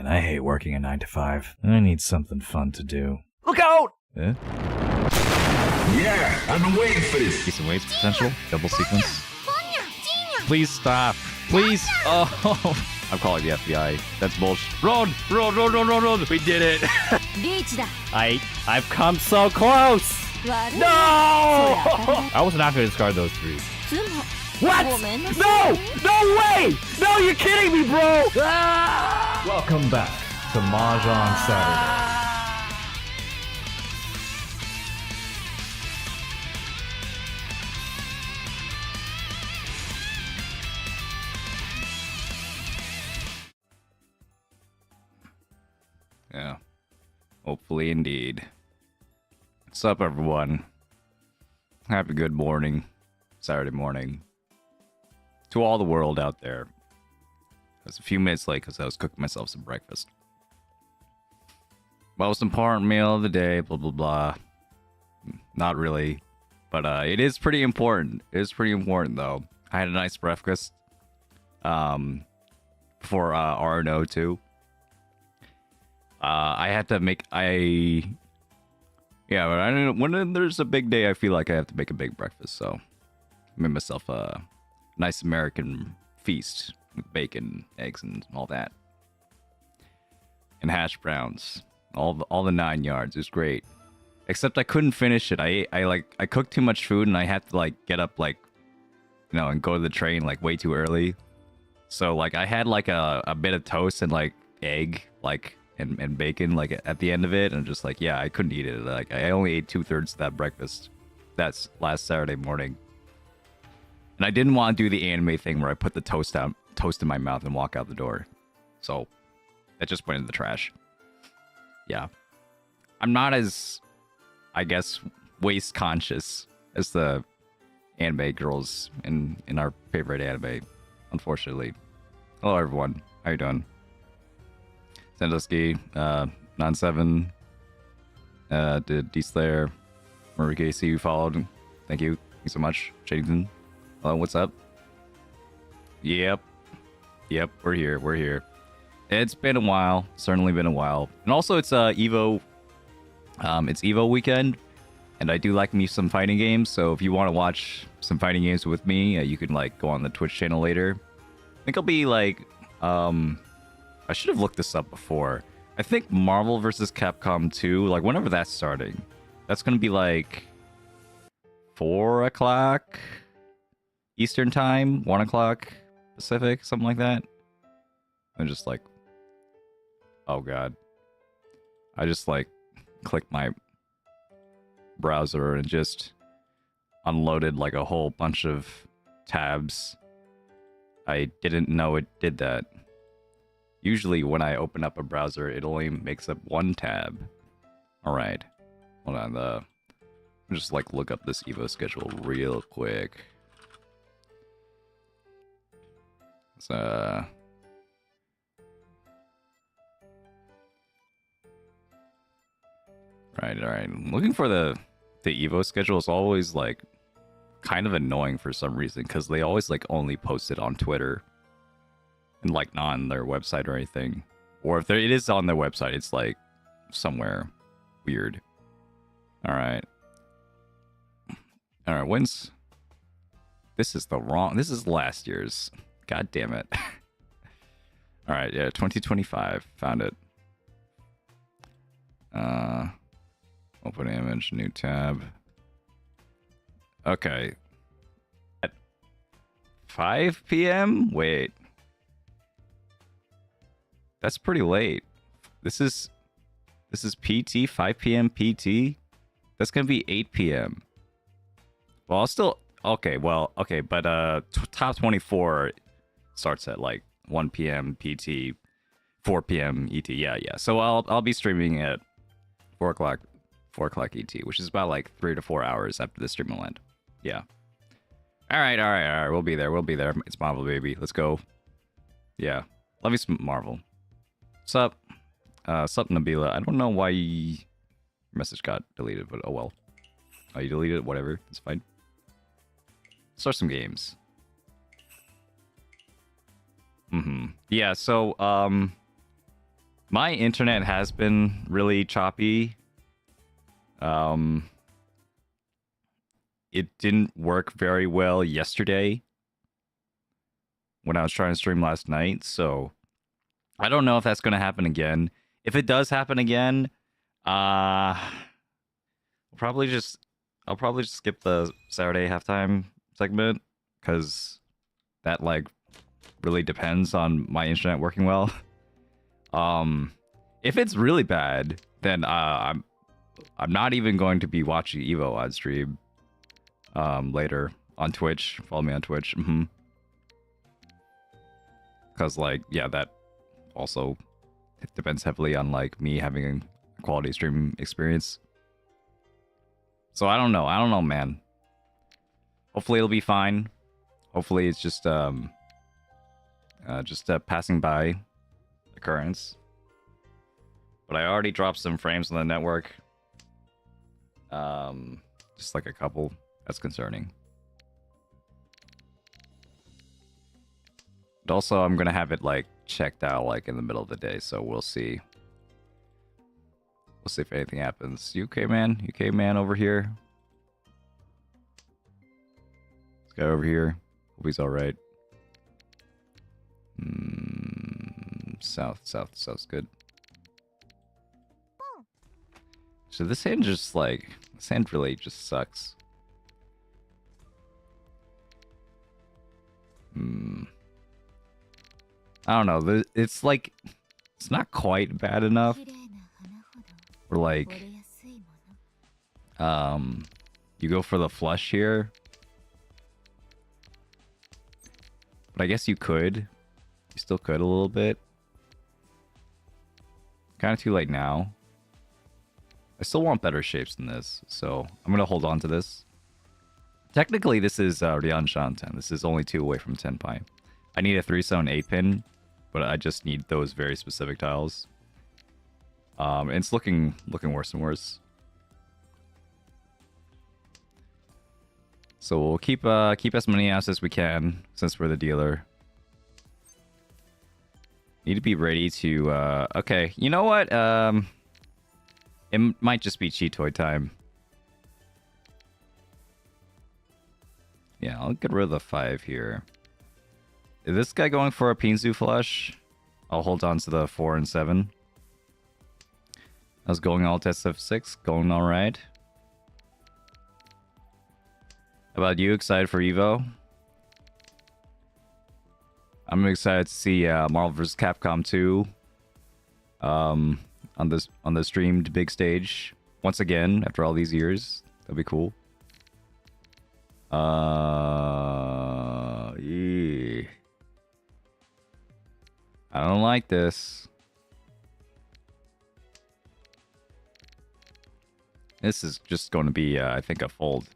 Man, I hate working a 9 to 5. I need something fun to do. Look out! Eh? Yeah, I've been waiting for this. Decent waves potential. Double sequence. Please stop. Please. Oh, I'm calling the FBI. That's bullshit. Run! Run! Run! Run! Run! Run! We did it. I've come so close. No! I was not going to discard those 3. What? No! No way! No, you're kidding me, bro! Ah! Welcome back to Mahjong Saturday. Yeah. Hopefully, indeed. What's up, everyone? Happy good morning. Saturday morning. To all the world out there. I was a few minutes late because I was cooking myself some breakfast. Most important meal of the day, blah, blah, blah. Not really. But it is pretty important. It is pretty important, though. I had a nice breakfast. For RNO, too. I had to make... Yeah, but I don't know. When there's a big day, I feel like I have to make a big breakfast, so... I made myself a nice American feast with bacon, eggs, and all that. And hash browns. All the 9 yards. It was great. Except I couldn't finish it. I cooked too much food and I had to like get up like, you know, and go to the train like way too early. So like I had like a bit of toast and like egg like and bacon like at the end of it, and just like, yeah, I couldn't eat it. Like I only ate 2/3 of that breakfast. That's last Saturday morning. And I didn't want to do the anime thing where I put the toast in my mouth and walk out the door. So that just went in the trash. Yeah. I'm not as, I guess, waste conscious as the anime girls in our favorite anime, unfortunately. Hello everyone. How you doing? Sandusky, Non7, did D-Slayer, Marike, see you followed. Thank you. Thank you so much. Shadington. Hello, what's up? Yep, we're here. It's been a while, certainly been a while. And also it's Evo, it's Evo weekend, and I do like me some fighting games, so if you want to watch some fighting games with me, you can like go on the Twitch channel later. I think I'll be like, I should have looked this up before. I think Marvel vs. Capcom 2, like whenever that's starting, that's gonna be like 4 o'clock Eastern time, 1 o'clock Pacific, something like that. I'm just like, oh god. I just like clicked my browser and just unloaded like a whole bunch of tabs. I didn't know it did that. Usually when I open up a browser, it only makes up 1 tab. Alright. Hold on, I'll just like look up this Evo schedule real quick. It's Right, alright. Looking for the Evo schedule is always like kind of annoying for some reason, because they always like only post it on Twitter and like not on their website or anything. Or if it is on their website, it's like somewhere weird. Alright. Alright, when's... This is last year's. God damn it. Alright, yeah, 2025. Found it. Open image, new tab. Okay. At 5 p.m.? Wait. That's pretty late. This is PT, 5 p.m. PT? That's gonna be 8 p.m. Well, I'll still... Okay, well, okay, but top 24 starts at like 1 p.m. PT, 4 p.m. ET. Yeah. So I'll be streaming at 4 o'clock ET, which is about like 3 to 4 hours after the stream will end. Yeah. All right. We'll be there. It's Marvel, baby. Let's go. Yeah. Love you some Marvel. What's up? Sup, Nabila. I don't know why your message got deleted, but oh well. Oh, you deleted it? Whatever. It's fine. Start some games. Yeah, so, My internet has been really choppy. It didn't work very well yesterday when I was trying to stream last night, so I don't know if that's going to happen again. If it does happen again, I'll probably just skip the Saturday halftime segment because that like really depends on my internet working well. If it's really bad, then I'm not even going to be watching Evo on stream later on Twitch. Follow me on Twitch. Because like, yeah, that also it depends heavily on like me having a quality stream experience. So I don't know, man. Hopefully it'll be fine. Hopefully it's just a passing by occurrence. But I already dropped some frames on the network. Just like a couple. That's concerning. But also I'm gonna have it like checked out like in the middle of the day, so we'll see. We'll see if anything happens. UK man over here. This guy over here. Hope he's alright. South's good. So this hand really just sucks. I don't know. It's like, it's not quite bad enough. Or like, you go for the flush here. But I guess you could. You still could a little bit. Kind of too late now. I still want better shapes than this, so I'm going to hold on to this. Technically, this is Rian Shan 10. This is only 2 away from 10 pi. I need a 3-stone 8-pin, but I just need those very specific tiles. And it's looking worse and worse. So we'll keep as many assets as we can since we're the dealer. Need to be ready to okay, you know what? It might just be cheat toy time. Yeah, I'll get rid of the 5 here. Is this guy going for a Pinzu flush? I'll hold on to the 4 and 7. I was going alt SF6, going alright. How about you? Excited for Evo? I'm excited to see Marvel vs. Capcom 2 on the streamed big stage once again after all these years. That'd be cool. Yeah. I don't like this. This is just going to be, I think, a fold.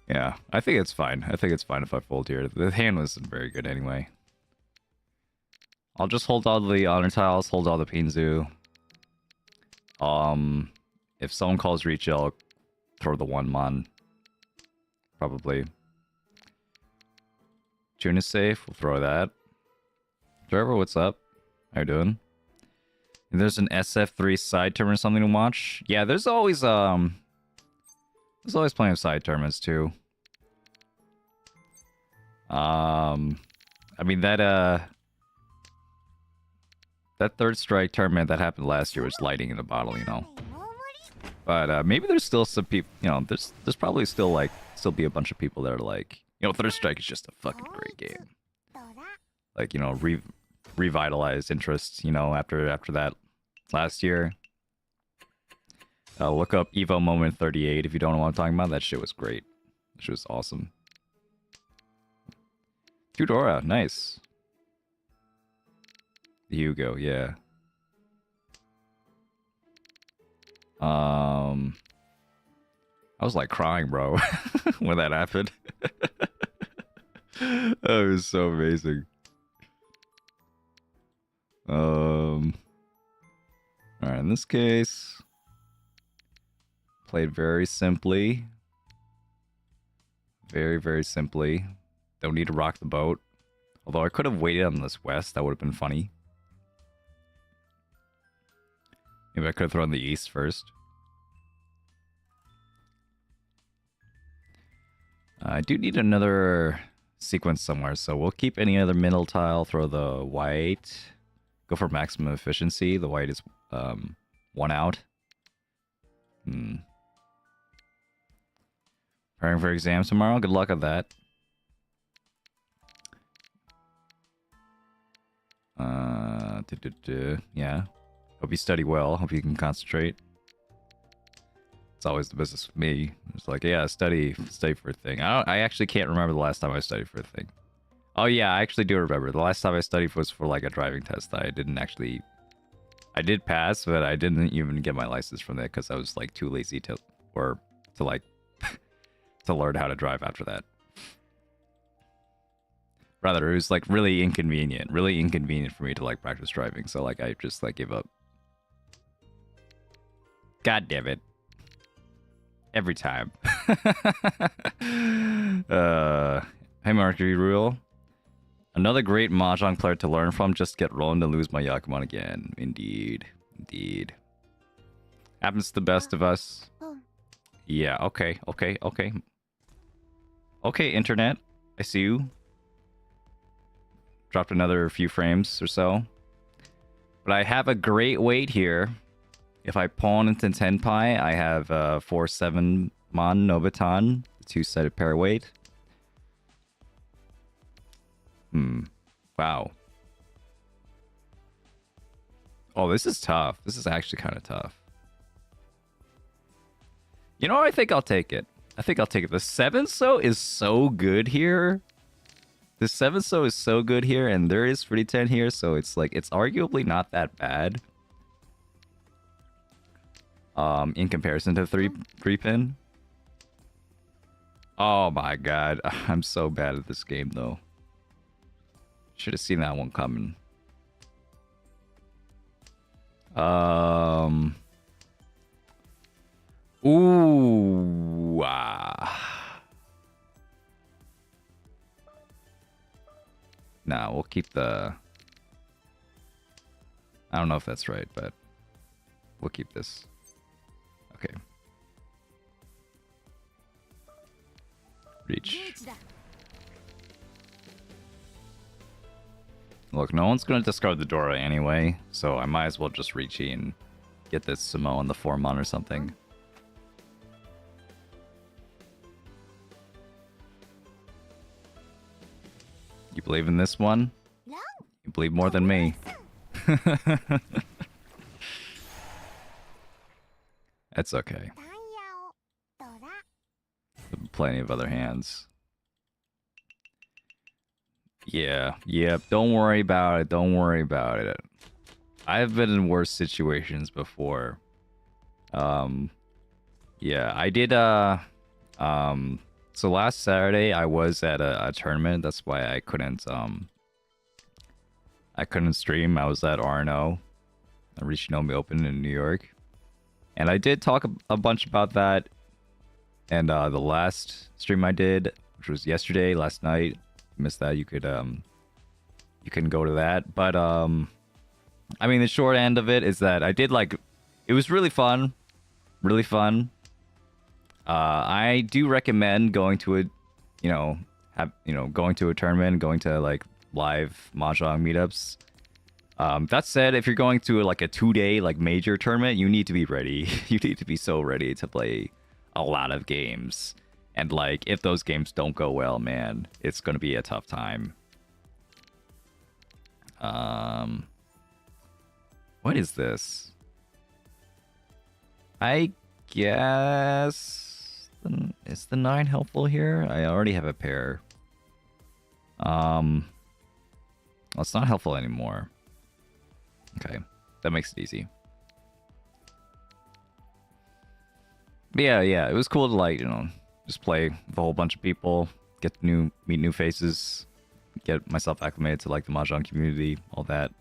Yeah, I think it's fine. I think it's fine if I fold here. The hand wasn't very good anyway. I'll just hold all the honor tiles, hold all the Pinzu. If someone calls Riichi, I'll throw the 1 mon. Probably. June is safe, we'll throw that. Trevor, what's up? How you doing? There's an SF3 side turn or something to watch. Yeah, there's always plenty of side tournaments too. I mean that third strike tournament that happened last year was lighting in a bottle, you know. But maybe there's still some people, you know, there's probably still be a bunch of people that are like, you know, third strike is just a fucking great game. Like, you know, revitalized interest, you know, after that last year. Look up Evo Moment 38 if you don't know what I'm talking about. That shit was great. That shit was awesome. Tudora, nice. Hugo, yeah. I was like crying, bro, when that happened. That was so amazing. Alright, in this case, played very simply. Very, very simply. Don't need to rock the boat. Although I could have waited on this west, that would have been funny. Maybe I could have thrown the east first. I do need another sequence somewhere, so we'll keep any other middle tile, throw the white, go for maximum efficiency. The white is 1 out. Preparing for exams tomorrow. Good luck on that. Yeah. Hope you study well. Hope you can concentrate. It's always the business with me. It's like, yeah, study for a thing. I actually can't remember the last time I studied for a thing. Oh yeah, I actually do remember. The last time I studied was for like a driving test. I did pass, but I didn't even get my license from that because I was like too lazy to like to learn how to drive after that. Rather, it was like really inconvenient for me to like practice driving. So like I just like give up. God damn it. Every time. Hey Mercury Rule. Another great Mahjong player to learn from. Just get rolling to lose my Yakuman again. Indeed. Indeed. Happens to the best of us. Yeah, okay. Okay, internet. I see you. Dropped another few frames or so. But I have a great weight here. If I pawn into Tenpai, I have 4-7 Mon Nobitan, 2-sided pair weight. Wow. Oh, this is tough. This is actually kind of tough. You know, I think I'll take it. The 7-so is so good here. The 7-so is so good here, and there is 3-10 here, so it's like, it's arguably not that bad. In comparison to 3-pin. Oh my god, I'm so bad at this game though. Should have seen that one coming. Ooh. Nah, we'll keep the... I don't know if that's right, but we'll keep this. Okay. Reach. Look, no one's gonna discard the Dora anyway, so I might as well just Riichi and get this Sumo on the 4-mon or something. You believe in this one? You believe more than me. That's okay. Plenty of other hands. Yeah, don't worry about it. I've been in worse situations before. Yeah, I did, so last Saturday I was at a tournament. That's why I couldn't stream. I was at RNO, Riichi Open in New York. And I did talk a bunch about that. And the last stream I did, which was yesterday, last night, missed that, you can go to that. But I mean, the short end of it is that I did like, it was really fun. I do recommend going to a, going to a tournament, going to like live Mahjong meetups. That said, if you're going to like a 2-day like major tournament, you need to be ready. You need to be so ready to play a lot of games. And like, if those games don't go well, man, it's gonna be a tough time. What is this? I guess is the 9 helpful here? I already have a pair. Well, it's not helpful anymore. Okay, that makes it easy. But yeah, it was cool to like, just play with a whole bunch of people, meet new faces, get myself acclimated to like the Mahjong community, all that.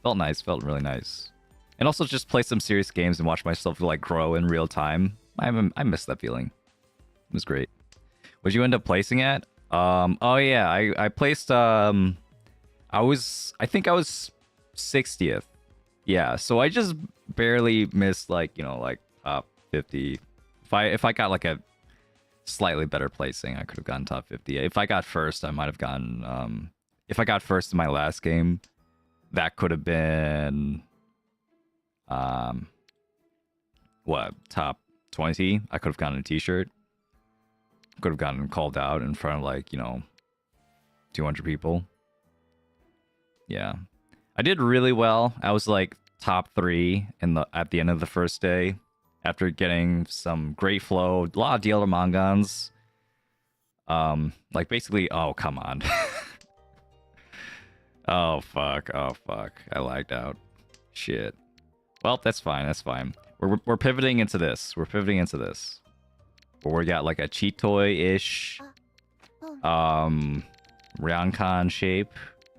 Felt nice, felt really nice. And also just play some serious games and watch myself like grow in real time. I miss that feeling. It was great. What'd you end up placing at? Oh yeah, I placed I think I was 60th. Yeah, so I just barely missed like, you know, like top 50. If I got like a slightly better placing, I could have gotten top 50. If I got first, I might have gotten if I got first in my last game, that could have been what, top 20? I could have gotten a t-shirt. Could have gotten called out in front of like, you know, 200 people. Yeah. I did really well. I was like top 3 at the end of the first day after getting some great flow, a lot of dealer mangans. Like basically, oh come on. Oh fuck. I lagged out. Shit. Well, that's fine. That's fine. We're pivoting into this. Where we got like a cheat toy-ish Ryankan shape.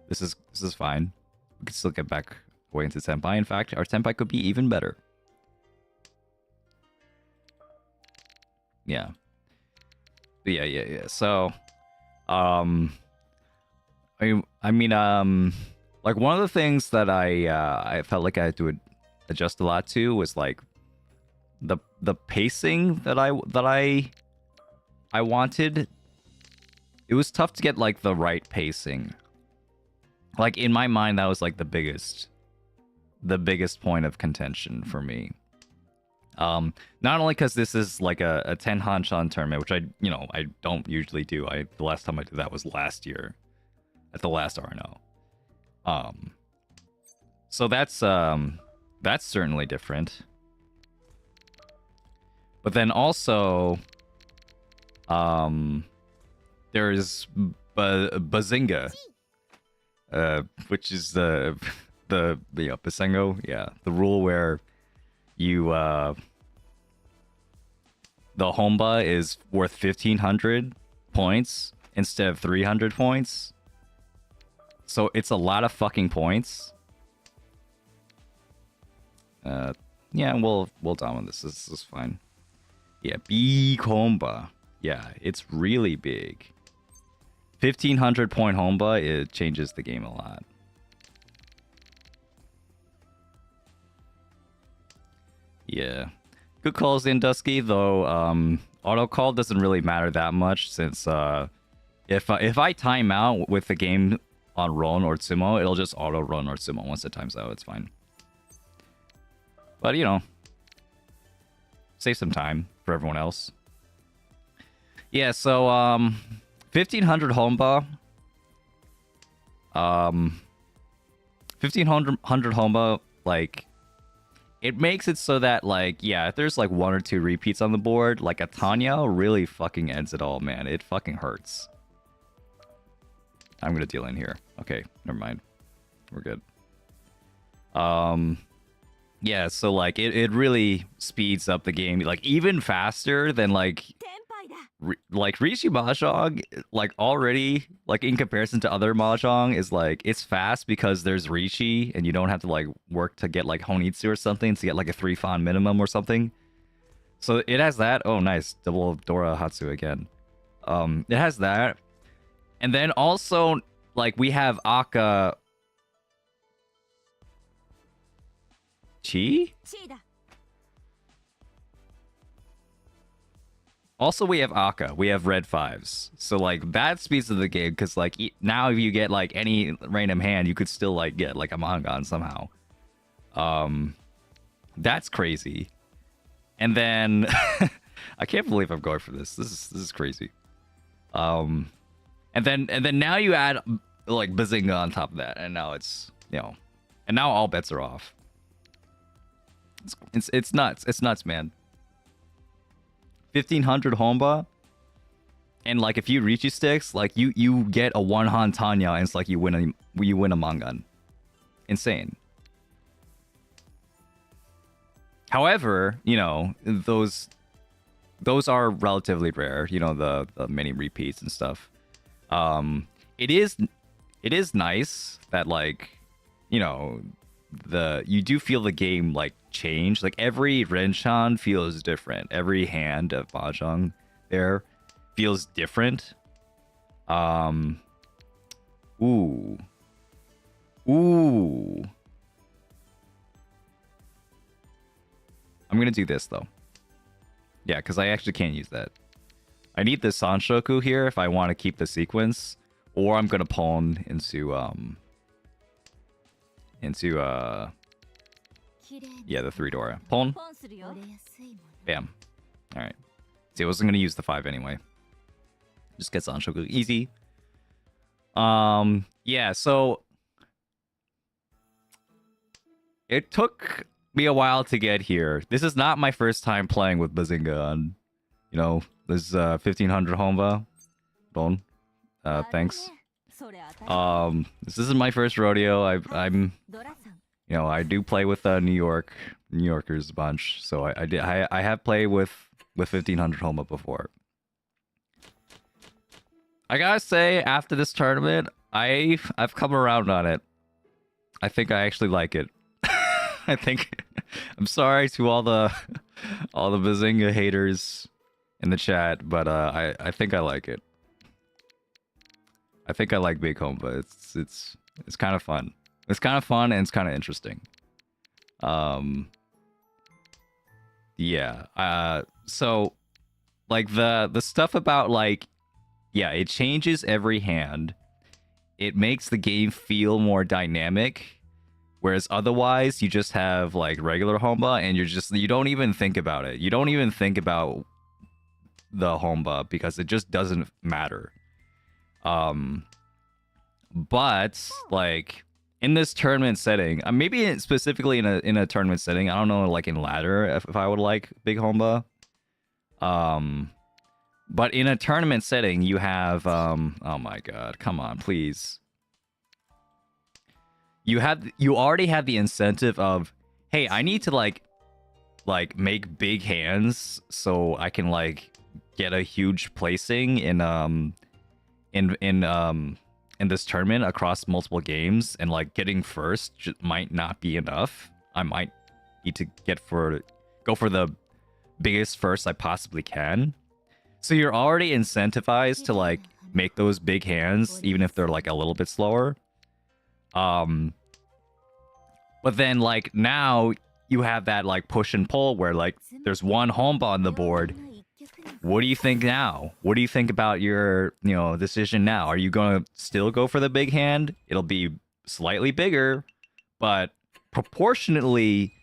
This is fine. We can still get back way into Senpai. In fact, our Senpai could be even better. Yeah. Yeah. So, I mean, like one of the things that I felt like I had to adjust a lot to was like the pacing that I wanted. It was tough to get like the right pacing. Like in my mind, that was like the biggest point of contention for me. Not only because this is like a 10 Hanshan tournament, which I don't usually do. The last time I did that was last year at the last RNO. So that's certainly different. But then also, there's Bazinga, which is the Basengo, yeah, the rule where you the Homba is worth 1,500 points instead of 300 points. So it's a lot of fucking points. Yeah, we'll dominate this. This is fine. Yeah, big Homba. Yeah, it's really big. 1,500 point Homba, it changes the game a lot. Yeah. Good calls in Dusky, though auto call doesn't really matter that much since if I time out with the game on Ron or Tsumo, it'll just auto run or Tsumo once it times out, it's fine. But you know, save some time for everyone else. Yeah, so 1,500 Homba. 1,500 Homba, like, it makes it so that, like, yeah, if there's like 1 or 2 repeats on the board, like a Tanya really fucking ends it all, man. It fucking hurts. I'm gonna deal in here. Okay, never mind. We're good. Yeah, so like it really speeds up the game, like even faster than like Riichi Mahjong, like already, like in comparison to other Mahjong, is like it's fast because there's Riichi and you don't have to like work to get like Honitsu or something to get like a 3 Fan minimum or something. So it has that. Oh, nice. Double Dora Hatsu again. It has that. And then also, like, we have Aka Chi? Also, we have Aka. We have red 5s. So, like, that speeds of the game, because, like, now if you get, like, any random hand, you could still, like, get, like, a Mangan somehow. That's crazy. And then... I can't believe I'm going for this. This is crazy. And then now you add, like, Bazinga on top of that, and now it's, you know... And now all bets are off. It's nuts. It's nuts, man. 1,500 Homba, and like a few Riichi sticks, like you get a 1 Han Tanya, and it's like you win a Mangan. Insane. However, you know, those are relatively rare. You know, the many repeats and stuff. It is nice that, like, you know, you do feel the game like change. Like every Renshan feels different. Every hand of Mahjong there feels different. Ooh. gonna do this though. Yeah, because I actually can't use that. I need the Sanshoku here if I want to keep the sequence, or I'm gonna pawn into yeah, the 3-door. Pawn. Bam. All right. See, I wasn't gonna use the 5 anyway. Just get Sanshoku easy. Yeah. So it took me a while to get here. This is not my first time playing with Bazinga on, you know, this 1500 Honba. Don. Thanks. This isn't my first rodeo. I'm you know, I do play with New Yorkers a bunch. So I have played with 1500 Honba before. I gotta say, after this tournament, I've come around on it. I think I actually like it. I think I'm sorry to all the Bazinga haters in the chat, but I think I like it. I think I like Big Home, but it's kind of fun. It's kind of fun and it's kind of interesting. Yeah. So like the stuff about like, yeah, it changes every hand. It makes the game feel more dynamic. Whereas otherwise, you just have like regular Honba and you don't even think about it. You don't even think about the Honba because it just doesn't matter. But like in this tournament setting, maybe specifically in a tournament setting, I don't know, like in ladder, if I would like big Honba. But in a tournament setting, you have oh my god, come on, please. You already have the incentive of, hey, I need to like make big hands so I can like get a huge placing in this tournament across multiple games, and like getting first might not be enough. I might need to go for the biggest first I possibly can. So you're already incentivized to like make those big hands, even if they're like a little bit slower. But then like now you have that like push and pull where like there's one Honba on the board. What do you think now? What do you think about your, you know, decision now? Are you gonna still go for the big hand? It'll be slightly bigger, but proportionally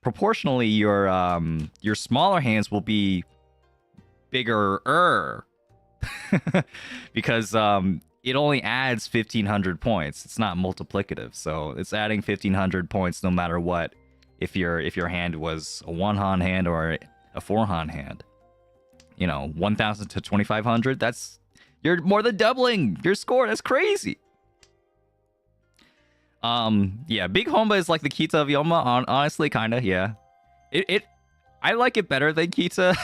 your smaller hands will be bigger because it only adds 1500 points. It's not multiplicative, so it's adding 1500 points no matter what. If your hand was a 1-han hand or a 4-han hand, you know, 1000 to 2500. You're more than doubling your score. That's crazy. Yeah, big Honba is like the Kita of Yoma. Honestly, kinda, yeah. I like it better than Kita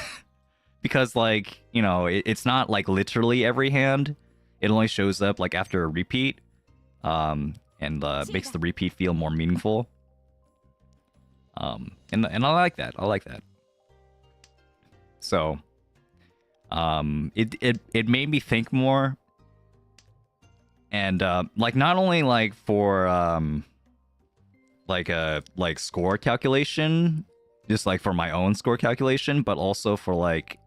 because, like, you know, it's not like literally every hand. It only shows up like after a repeat, and makes the repeat feel more meaningful. And I like that. I like that. So, it made me think more, and like not only like for like score calculation, just like for my own score calculation, but also for like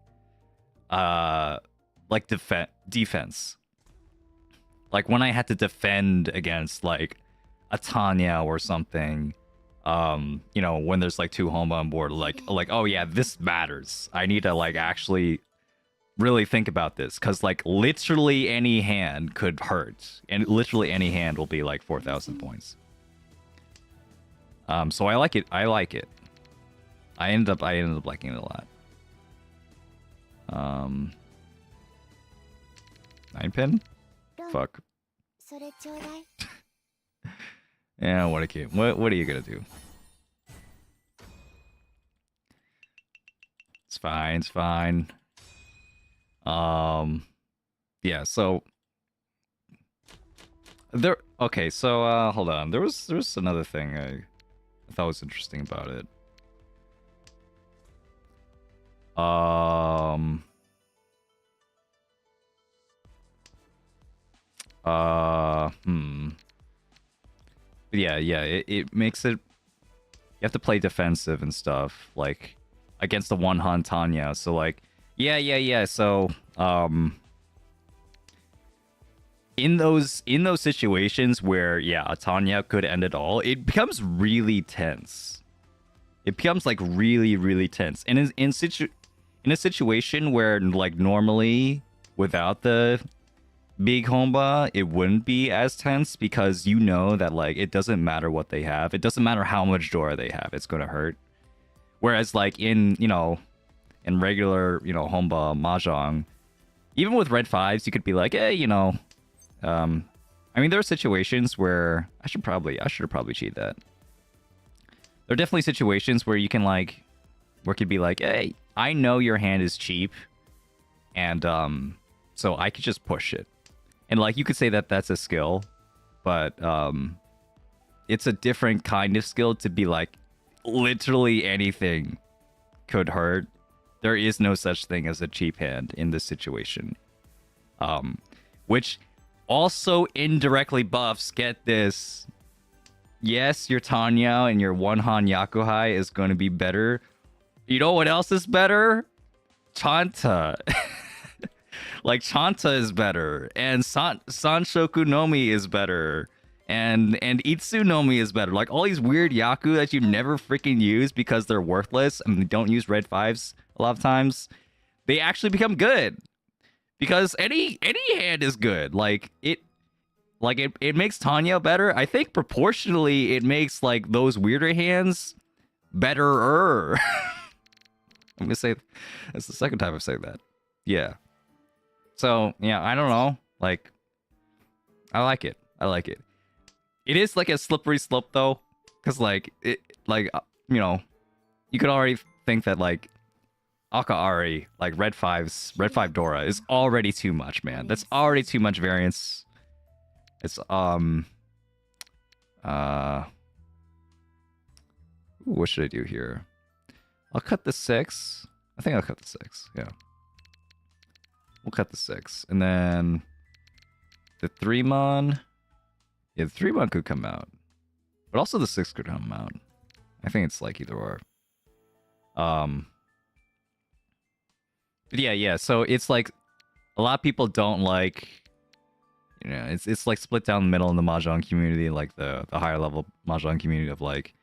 defense. Like when I had to defend against like a Tanya or something, you know, when there's like 2 Honba on board, like oh yeah, this matters. I need to like actually really think about this, because like literally any hand could hurt, and literally any hand will be like 4000 points. So I like it. I ended up liking it a lot. 9-pin? Fuck. Yeah, what a kid. What are you gonna do? It's fine. It's fine. Yeah. So there. Okay. So hold on. There was another thing I thought was interesting about it. Yeah, it makes it, you have to play defensive and stuff. Like against the one Han Tanya. So like, yeah. So in those situations where a Tanya could end it all, it becomes really tense. It becomes like really, really tense. And in a situation where like normally without the big Homba, it wouldn't be as tense because you know that like it doesn't matter what they have. It doesn't matter how much Dora they have. It's gonna hurt. Whereas like in regular Homba Mahjong, even with red fives, you could be like, hey, I mean there are situations where I should have probably cheat that. There are definitely situations where you can like, where it could be like, hey, I know your hand is cheap, and so I could just push it, and like you could say that that's a skill, but it's a different kind of skill to be like, literally anything could hurt. There is no such thing as a cheap hand in this situation, which also indirectly buffs. Get this. Yes, your Tanya and your one Han Yakuhai is going to be better. You know what else is better? Chanta. Like, Chanta is better. And Sanshoku Nomi is better. And Itsu Nomi is better. Like, all these weird Yaku that you never freaking use because they're worthless and they don't use red fives a lot of times, they actually become good. Because any hand is good. Like, it makes Tanya better. I think proportionally it makes like those weirder hands betterer. I'm gonna say that's the second time I've said that. Yeah. So yeah, I don't know. Like, I like it. It is like a slippery slope though, because like you could already think that like Akaari, like red five Dora is already too much, man. That's already too much variance. It's what should I do here? I'll cut the 6. I think I'll cut the 6. Yeah. We'll cut the 6. And then the 3-mon. Yeah, the 3-mon could come out. But also the 6 could come out. I think it's like either or. But yeah. So it's like a lot of people don't like, it's like split down the middle in the Mahjong community, like the higher level Mahjong community of like,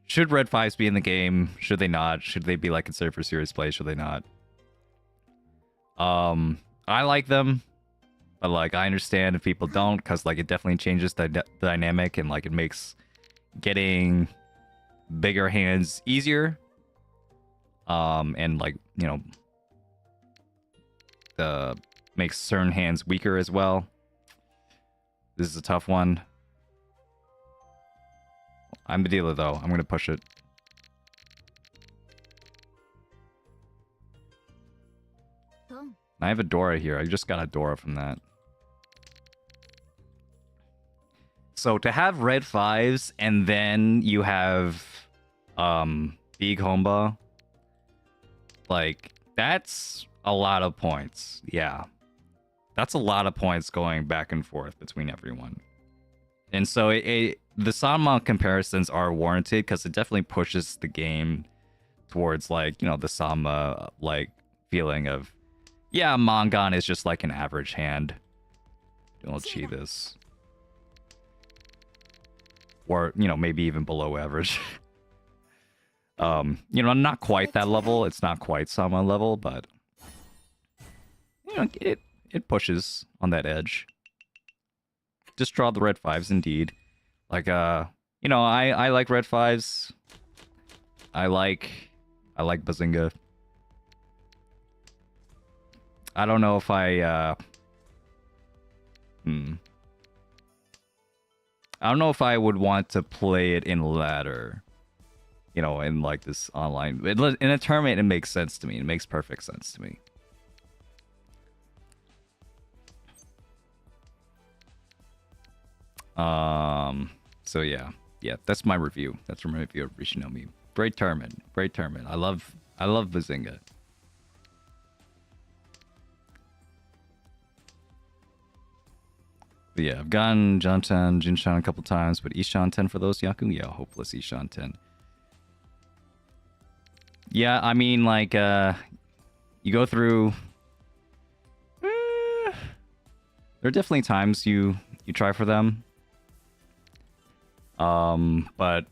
should red fives be in the game? Should they not? Should they be like considered for serious play? Should they not? I like them, but like I understand if people don't, because like it definitely changes the dynamic and like it makes getting bigger hands easier. And like makes certain hands weaker as well. This is a tough one. I'm the dealer though. I'm gonna push it. I have a Dora here. I just got a Dora from that. So to have red fives and then you have big Homba, like that's a lot of points. Yeah. That's a lot of points going back and forth between everyone. And so the Sanma comparisons are warranted because it definitely pushes the game towards like, the Sanma like feeling of, yeah, Mangan is just like an average hand. Don't cheat this. Or, maybe even below average. Not quite that level. It's not quite Sanma level, but it pushes on that edge. Just draw the red fives indeed. Like I like red fives. I like Bazinga. I don't know if I don't know if I would want to play it in ladder. In like this online. In a tournament, it makes sense to me. It makes perfect sense to me. So yeah, that's my review. That's my review of Riichi Nomi. Great tournament. I love Bazinga. But yeah, I've gotten Jantan, Jinshan a couple times, but Ishan 10 for those Yaku? Yeah, hopeless Ishan 10. Yeah, I mean, like, you go through. There are definitely times you try for them. But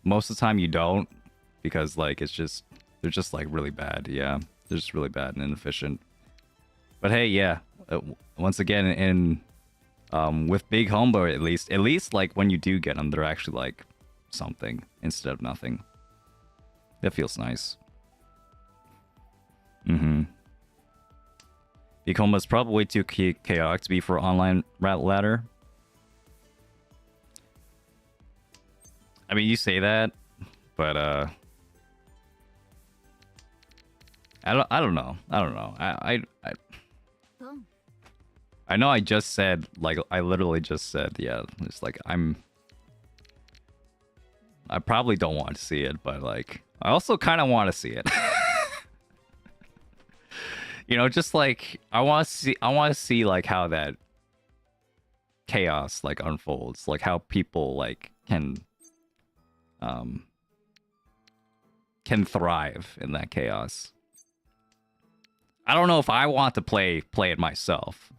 most of the time you don't, because like they're just like really bad. Yeah, they're just really bad and inefficient. But hey, yeah. Once again, in with Big Hombo, at least like when you do get them, they're actually like something instead of nothing. That feels nice. Big Hombo is probably way too chaotic to be for online ladder. I mean, you say that, but I don't know. I know I just said, like, I literally just said, yeah, it's like I probably don't want to see it, but like I also kind of want to see it. You know, just like I want to see like how that chaos like unfolds, like how people like can thrive in that chaos. I don't know if I want to play it myself,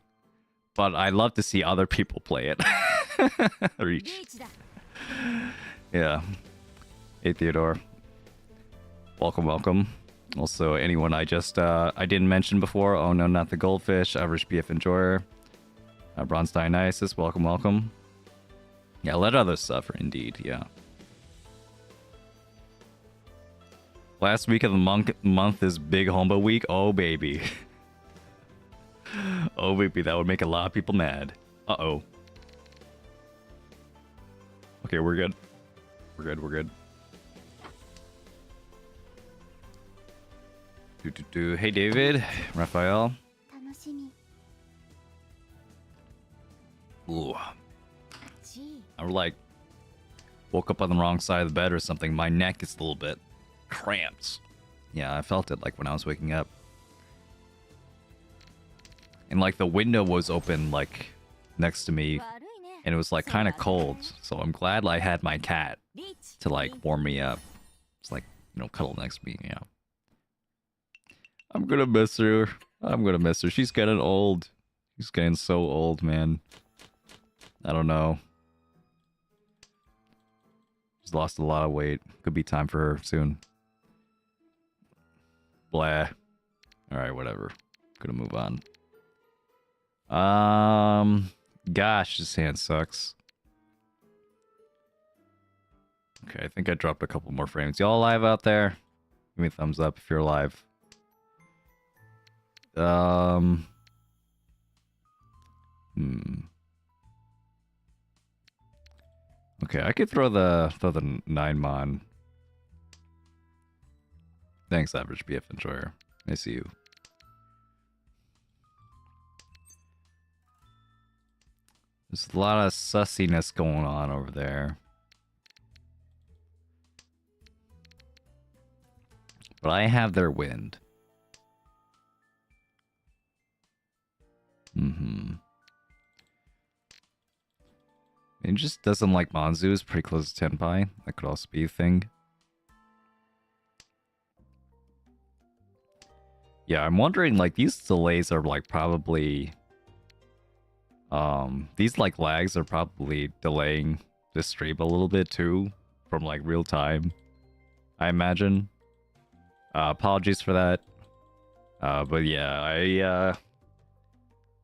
but I love to see other people play it. Reach. Yeah. Hey Theodore. Welcome. Also, anyone I didn't mention before. Oh no, not the goldfish. Average PF enjoyer. Bronze Dionysus. Welcome. Yeah, let others suffer. Indeed. Yeah. Last week of the month is Big Hombo week. Oh baby. Oh baby, that would make a lot of people mad. Uh-oh. Okay, we're good. We're good. Hey David, Raphael. Ooh. I like woke up on the wrong side of the bed or something. My neck is a little bit cramped. Yeah, I felt it like when I was waking up. And like the window was open like next to me and it was like kind of cold. So I'm glad I had my cat to like warm me up. It's like, you know, cuddle next to me, you know. I'm gonna miss her. She's getting old. She's getting so old, man. I don't know. She's lost a lot of weight. Could be time for her soon. Blah. Alright, whatever. Gonna move on. Gosh, this hand sucks. Okay, I think I dropped a couple more frames. Y'all alive out there? Give me a thumbs up if you're alive. Okay, I could throw the 9 mon. Thanks, average BF enjoyer. I see you. There's a lot of sussiness going on over there. But I have their wind. It just doesn't like Manzu is pretty close to Tenpai. That could also be a thing. Yeah, I'm wondering, like, these delays are, like, probably... these, like, lags are probably delaying the stream a little bit, too. From, like, real time. I imagine. Apologies for that. But yeah,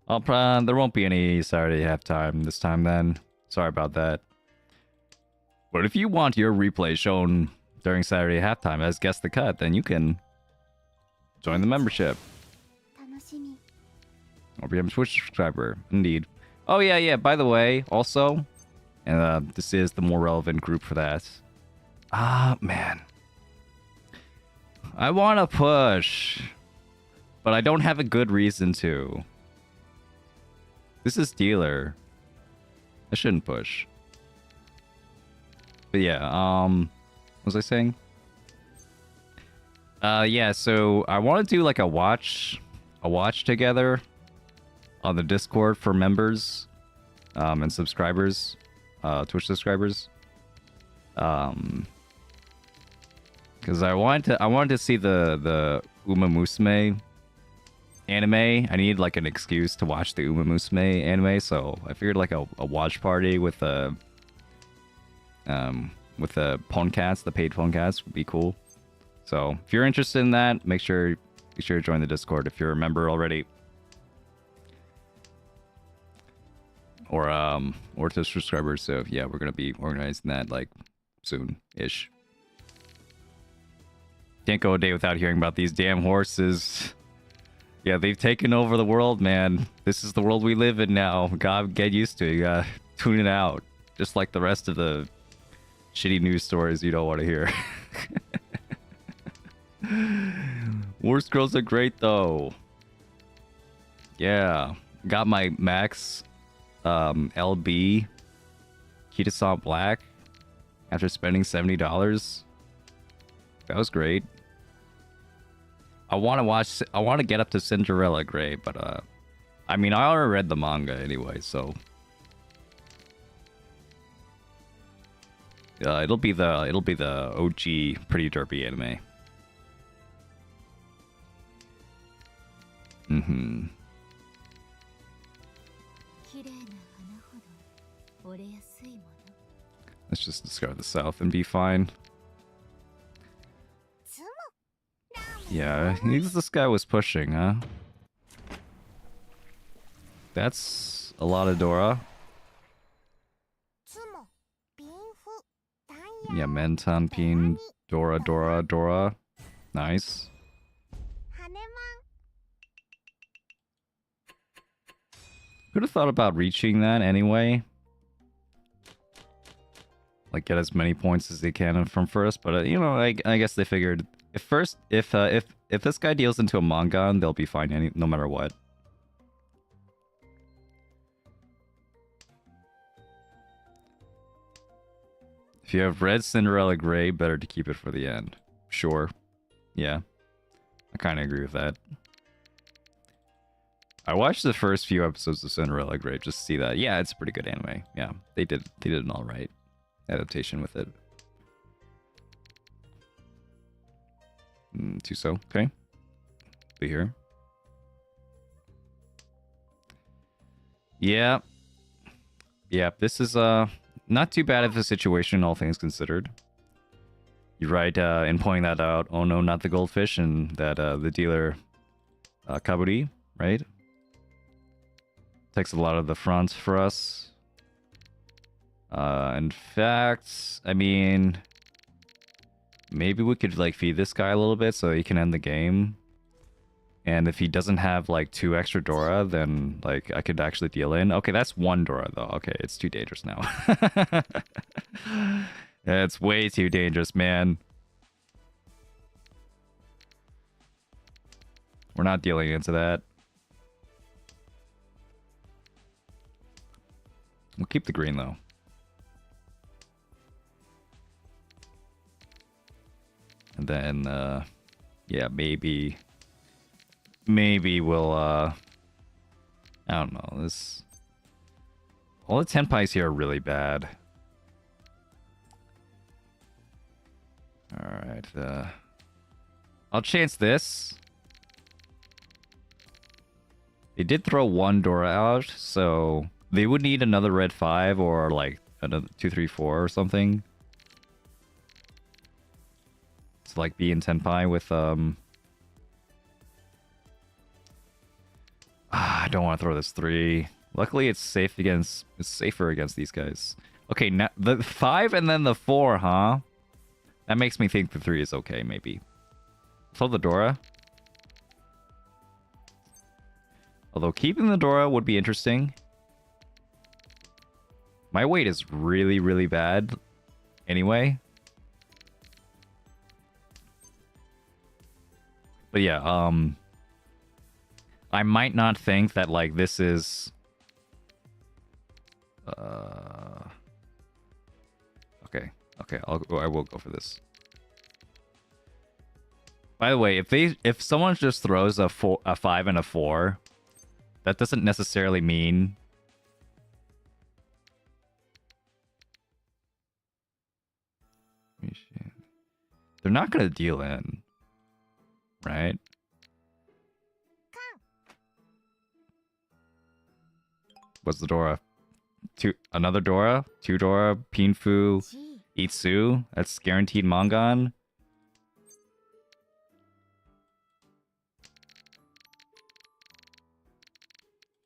there won't be any Saturday halftime this time then. Sorry about that. But if you want your replay shown during Saturday halftime as Guess the Cut, then you can join the membership. Or become a Twitch subscriber. Indeed. Oh yeah, by the way, also, and this is the more relevant group for that. Man. I want to push, but I don't have a good reason to. This is dealer. I shouldn't push. But yeah, what was I saying? Yeah, so I want to do like a watch together on the Discord for members and subscribers, Twitch subscribers. Because Because I wanted to see the Uma Musume anime. I need like an excuse to watch the Uma Musume anime, so I figured like a watch party with the Poncats, the paid Poncats would be cool. So if you're interested in that, make sure to join the Discord if you're a member already. Or to subscribers. So yeah, we're gonna be organizing that like soon-ish. Can't go a day without hearing about these damn horses. Yeah, they've taken over the world, man. This is the world we live in now. Gotta get used to it. You gotta tune it out. Just like the rest of the shitty news stories you don't want to hear. Horse girls are great, though. Yeah. Got my Max LB Kitasan Black after spending $70. That was great. I want to get up to Cinderella Grey, but I mean, I already read the manga anyway, so it'll be the OG Pretty Derpy anime. Mm-hmm. Let's just discard the South and be fine. Yeah, this guy was pushing, huh? That's a lot of Dora. Yeah, Mentan Pin, Dora. Nice. Could have thought about reaching that anyway. Like get as many points as they can from first, but you know, I guess they figured if this guy deals into a Mongon, they'll be fine no matter what. If you have red Cinderella Grey, better to keep it for the end. Sure. Yeah. I kind of agree with that. I watched the first few episodes of Cinderella Grey just to see that. Yeah, it's a pretty good anime. Yeah, they did an alright adaptation with it. Tuso, okay. Be here. Yeah. Yeah, this is not too bad of a situation, all things considered. You're right in pointing that out. Oh no, not the goldfish, and that the dealer Kaburi, right? Takes a lot of the front for us. In fact, I mean, maybe we could like feed this guy a little bit so he can end the game. And if he doesn't have like 2 extra Dora, then like I could actually deal in. Okay, that's 1 Dora though. Okay, it's too dangerous now. Yeah, it's way too dangerous, man. We're not dealing into that. We'll keep the green though. And then yeah, maybe we'll I don't know, this all the tenpais here are really bad. Alright, I'll chance this. They did throw 1 Dora out, so they would need another red 5 or like another 2, 3, 4 or something. To like be in tenpai with I don't want to throw this 3. Luckily it's safer against these guys. Okay, now the 5 and then the 4, huh? That makes me think the 3 is okay, maybe. Throw the Dora. Although keeping the Dora would be interesting. My weight is really, really bad anyway. But yeah, I might not think that like this is okay, I will go for this. By the way, if someone just throws a 5 and a 4, that doesn't necessarily mean They're not gonna deal in, right? What's the Dora? Another Dora? 2 Dora, Pinfu, Itsu. That's guaranteed Mangan.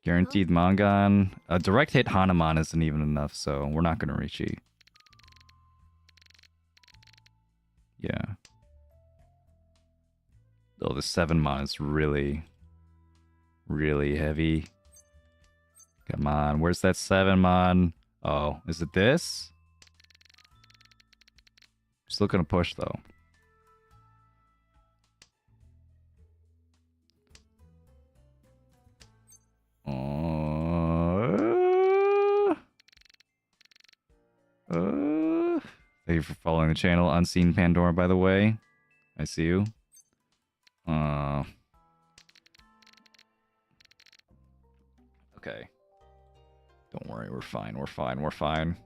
Guaranteed Mangan. A direct hit Hanuman isn't even enough, so we're not gonna Riichi. Yeah. Oh, the 7 mon is really, really heavy. Come on, where's that 7 mon? Oh, is it this? Still gonna push though. Thank you for following the channel. Unseen Pandora, by the way. I see you. Okay. Don't worry, we're fine, we're fine, we're fine.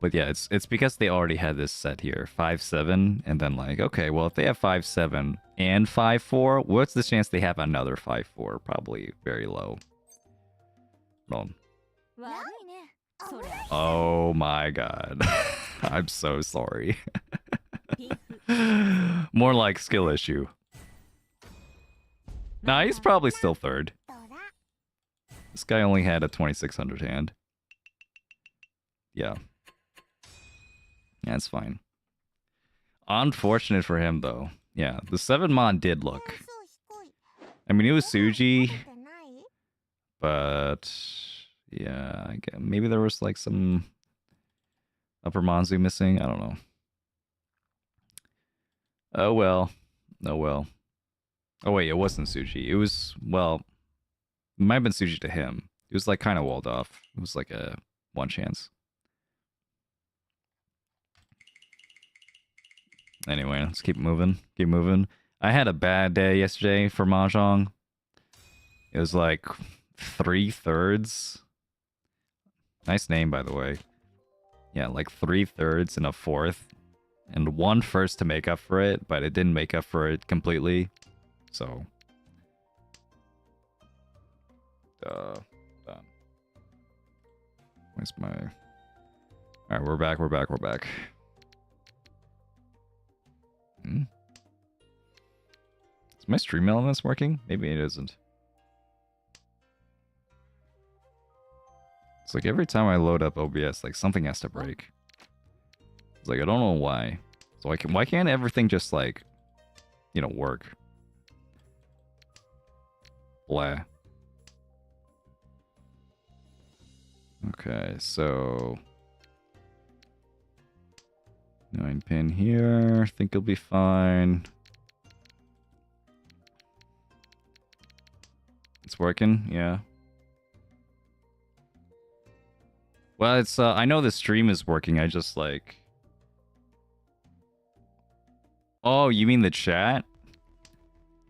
But yeah, it's because they already had this set here, 5-7, and then like, okay, well if they have 5-7 and 5-4, what's the chance they have another 5-4? Probably very low. Well, oh my god. I'm so sorry. More like skill issue. Nah, he's probably still third. This guy only had a 2600 hand. Yeah. Yeah, it's fine. Unfortunate for him, though. Yeah, the 7 mon did look. I mean, it was Suji. But... yeah, I guess maybe there was like some... upper Manzu missing? I don't know. Oh well. Oh well. Oh wait, it wasn't Suji. It was, well... it might have been Suji to him. It was like kind of walled off. It was like a 1 chance. Anyway, let's keep moving. Keep moving. I had a bad day yesterday for Mahjong. It was like 3/3. Nice name, by the way. Yeah, like 3/3 and a 4th. And 1 first to make up for it, but it didn't make up for it completely. So... done. Where's my... alright, we're back, we're back, we're back. Is my stream elements working? Maybe it isn't. It's like every time I load up OBS, like something has to break. It's like I don't know why. So why can't everything just like, you know, work? Blah. Okay, so 9 pin here. Think it'll be fine. It's working, yeah. Well, it's I know the stream is working. I just like... oh, you mean the chat?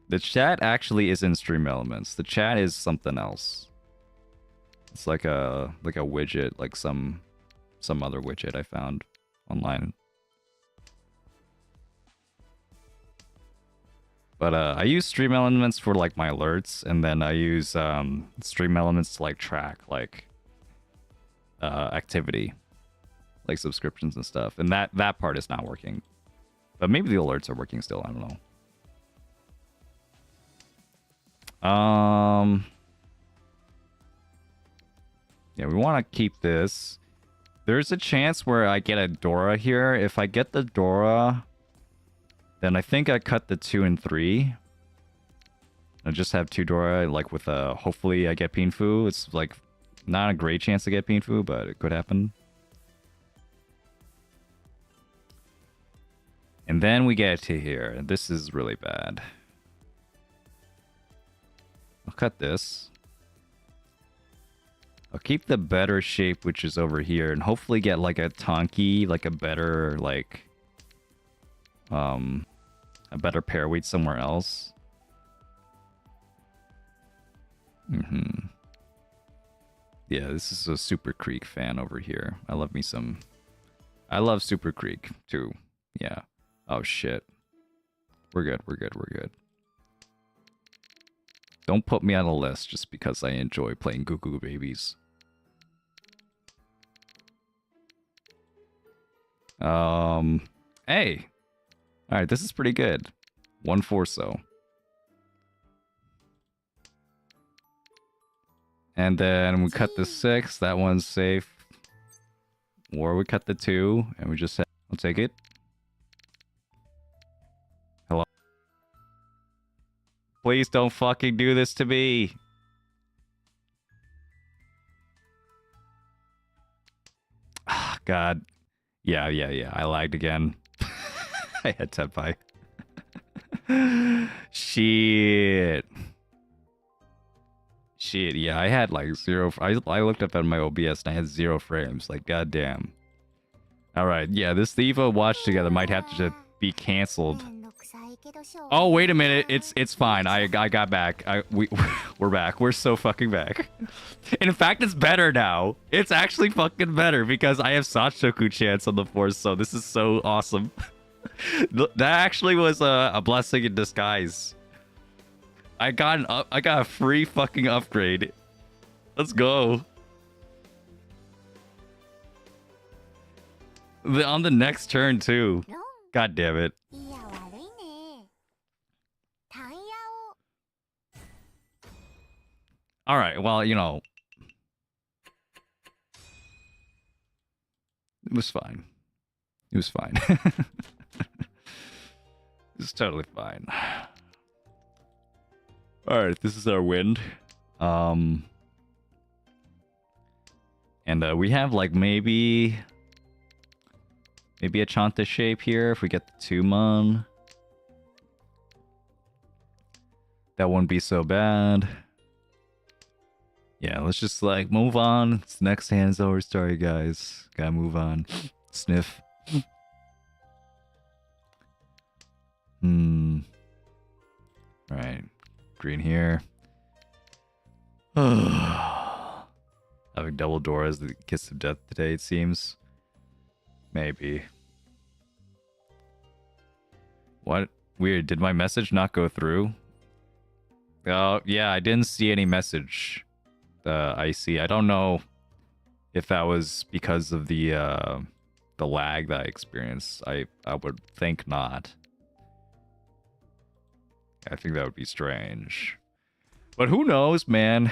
The chat actually is in Stream Elements. The chat is something else. It's like a widget, like some other widget I found online. But I use Stream Elements for like my alerts, and then I use Stream Elements to like track like activity, like subscriptions and stuff. And that part is not working. But maybe the alerts are working still. I don't know. Yeah, we want to keep this. There's a chance where I get a Dora here. If I get the Dora, then I think I cut the 2 and 3. I just have 2 Dora, like with a... hopefully I get Pinfu. It's like not a great chance to get Pinfu, but it could happen. And then we get to here. This is really bad. I'll cut this. I'll keep the better shape, which is over here, and hopefully get like a Tonki, like a better, like... a better pair weight somewhere else. Yeah, this is a Super Creek fan over here. I love me some. I love Super Creek too. Yeah. Oh shit. We're good. We're good. We're good. Don't put me on a list just because I enjoy playing Goo Goo Babies. Hey. All right, this is pretty good. 1-4 so. And then we cut the 6. That one's safe. Or we cut the 2, and we just I'll take it. Hello? Please don't fucking do this to me. Ah, God. Yeah. I lagged again. I had Tenpai. Shit. Shit, yeah, I had like 0. I looked up at my OBS and I had 0 frames. Like, goddamn. Alright, yeah, this Evo watch together might have to be cancelled. Oh, wait a minute. It's fine. I got back. We're back. We're so fucking back. In fact, it's better now. It's actually fucking better because I have Sachoku chance on the force, so this is so awesome. That actually was a blessing in disguise. I got a free fucking upgrade. Let's go. On the next turn too. God damn it. All right. Well, you know, it was fine. It was fine. It's totally fine. All right, this is our wind. And we have like maybe a Chanta shape here if we get the 2-mon. That wouldn't be so bad. Yeah, let's just like move on. It's next hand's over. Sorry guys, gotta move on. Sniff. Right. Green here. Having double door as the kiss of death today, it seems. Maybe. What? Weird. Did my message not go through? Oh, yeah, I didn't see any message. Icy. I don't know if that was because of the lag that I experienced. I would think not. I think that would be strange. But who knows, man?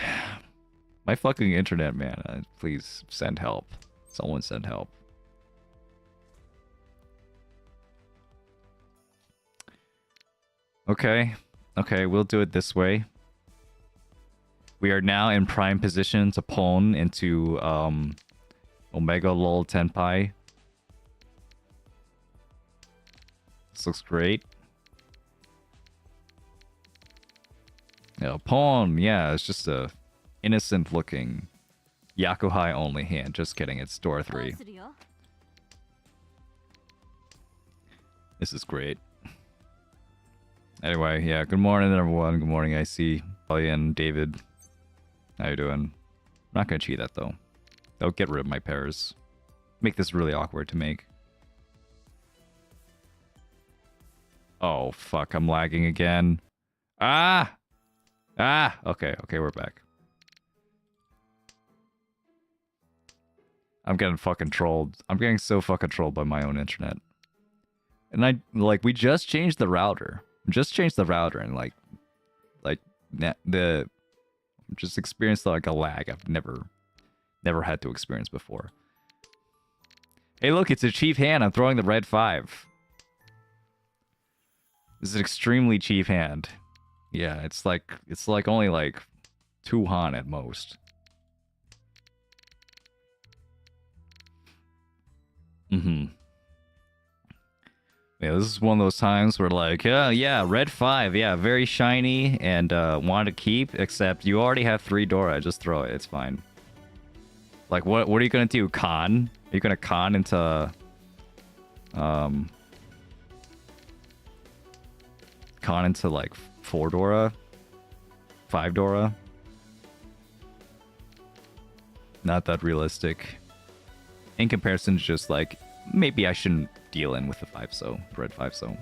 My fucking internet, man. Please send help. Someone send help. Okay. Okay, we'll do it this way. We are now in prime position to pawn into Omega Lol Tenpai. This looks great. Yeah, pawn, yeah, it's just a innocent looking Yakuhai only hand. Just kidding, it's door 3. This is great. Anyway, yeah, good morning everyone. Good morning, IC, Polly and David. How you doing? I'm not gonna cheat that though. That'll get rid of my pairs. Make this really awkward to make. Oh fuck, I'm lagging again. Ah! Ah! Okay, we're back. I'm getting fucking trolled. I'm getting so fucking trolled by my own internet. And we just changed the router. And just experienced like a lag I've never had to experience before. Hey look, it's a cheap hand. I'm throwing the red 5. This is an extremely cheap hand. Yeah, it's like only like 2 Han at most. Yeah, this is one of those times where like, yeah, red 5, yeah, very shiny and want to keep, except you already have 3 Dora, just throw it, it's fine. Like, what are you gonna do, con? Are you gonna con into like 4 Dora? 5 Dora? not that realistic. In comparison to just like, maybe I shouldn't deal in with the 5-so, red 5-so.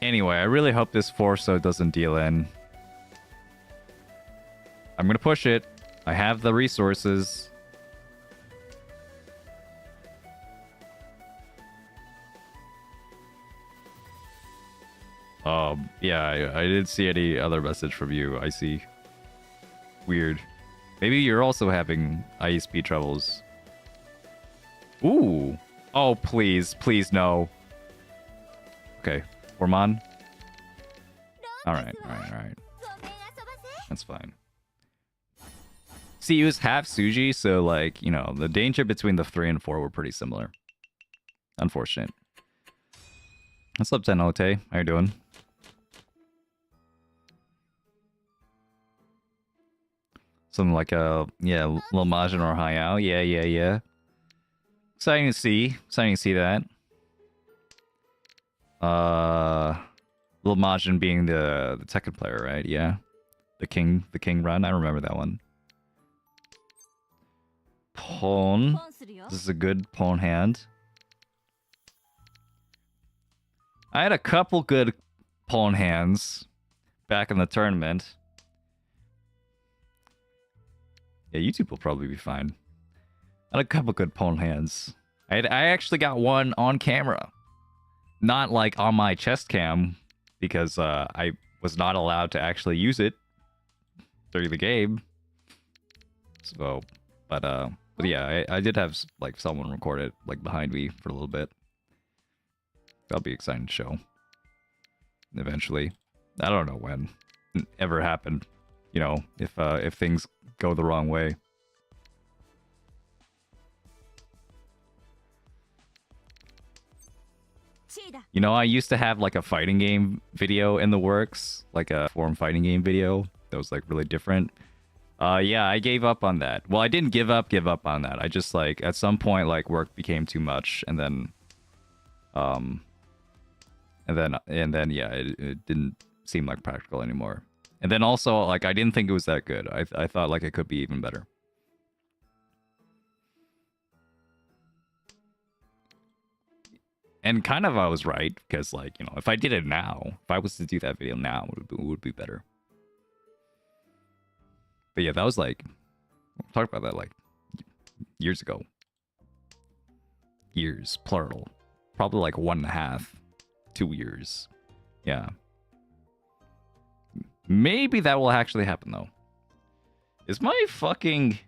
Anyway, I really hope this 4-so doesn't deal in. I'm gonna push it. I have the resources. Yeah, I didn't see any other message from you. I see. Weird. Maybe you're also having ISP troubles. Ooh. Oh, please. Please, no. Okay. Ormon? Alright. That's fine. See, it was half Suji, so, like, you know, the danger between the 3 and 4 were pretty similar. Unfortunate. What's up, Tenote? How you doing? Something like a, yeah, little Mahjong or Hayao. Yeah. Exciting to see. That. Little Mahjong being the second player, right? Yeah. The king run. I remember that one. Pawn. This is a good pawn hand. I had a couple good pawn hands back in the tournament. Yeah, YouTube will probably be fine. I had a couple good pawn hands. I actually got one on camera. Not like on my chest cam, because I was not allowed to actually use it during the game. So, but yeah, I did have like someone record it like behind me for a little bit. That'll be exciting to show. Eventually. I don't know when. It ever happened. You know, if things go the wrong way. You know, I used to have like a fighting game video in the works, like a forum fighting game video that was like really different. Yeah, I gave up on that. Well, I didn't give up on that. I just like at some point like work became too much, and then yeah, it didn't seem like practical anymore. And then also like I didn't think it was that good. I thought like it could be even better. And kind of I was right, because like, you know, if I did it now, if I was to do that video now, it would be better. But yeah, that was like, we talked about that like years ago. Years, plural. Probably like 1.5, 2 years. Yeah. Maybe that will actually happen though. Is my fucking...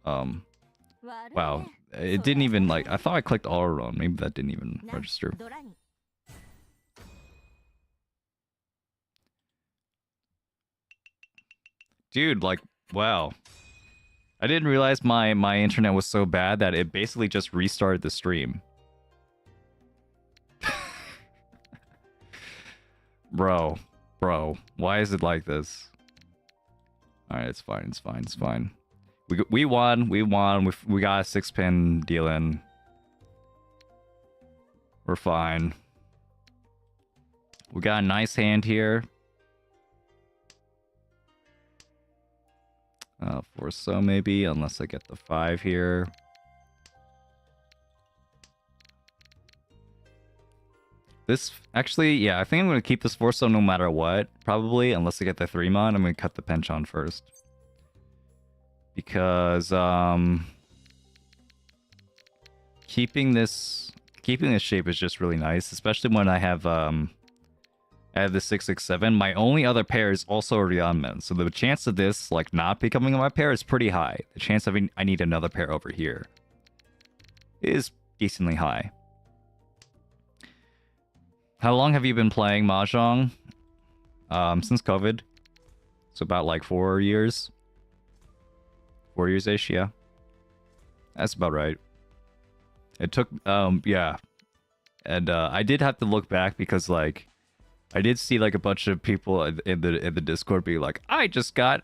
Wow. It didn't even like... I thought I clicked all around. Maybe that didn't even register. Dude, like, wow. I didn't realize my internet was so bad that it basically just restarted the stream. Bro, why is it like this? Alright, it's fine. We won. We got a 6-pin deal in. We're fine. We got a nice hand here. 4-so maybe, unless I get the 5 here. This, actually, yeah, I think I'm going to keep this 4-so no matter what, probably, unless I get the 3-mon. I'm going to cut the penchant first. Because, keeping this shape is just really nice, especially when I have the 667. My only other pair is also a Ryanmen, so the chance of this like not becoming my pair is pretty high. The chance of I need another pair over here is decently high. How long have you been playing Mahjong? Since COVID. So about like 4 years. 4 years-ish, yeah. That's about right. It took, yeah. And I did have to look back because like I did see like a bunch of people in the Discord be like, I just got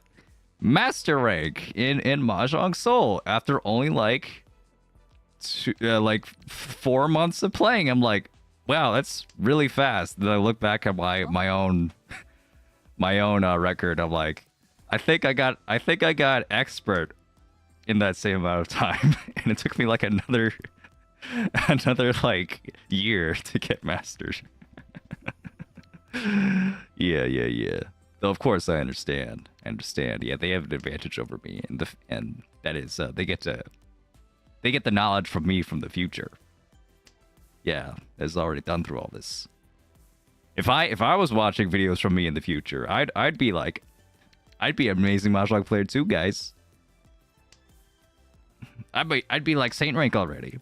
master rank in Mahjong Soul after only like 4 months of playing. I'm like, wow, that's really fast. Then I look back at my own record. I'm like, I think I got expert in that same amount of time, and it took me like another like year to get mastered. Yeah. Though of course I understand. Yeah, they have an advantage over me, and that is they get the knowledge from me from the future. Yeah, has already done through all this. If I was watching videos from me in the future, I'd be an amazing Mahjong player too, guys. I'd be like Saint rank already.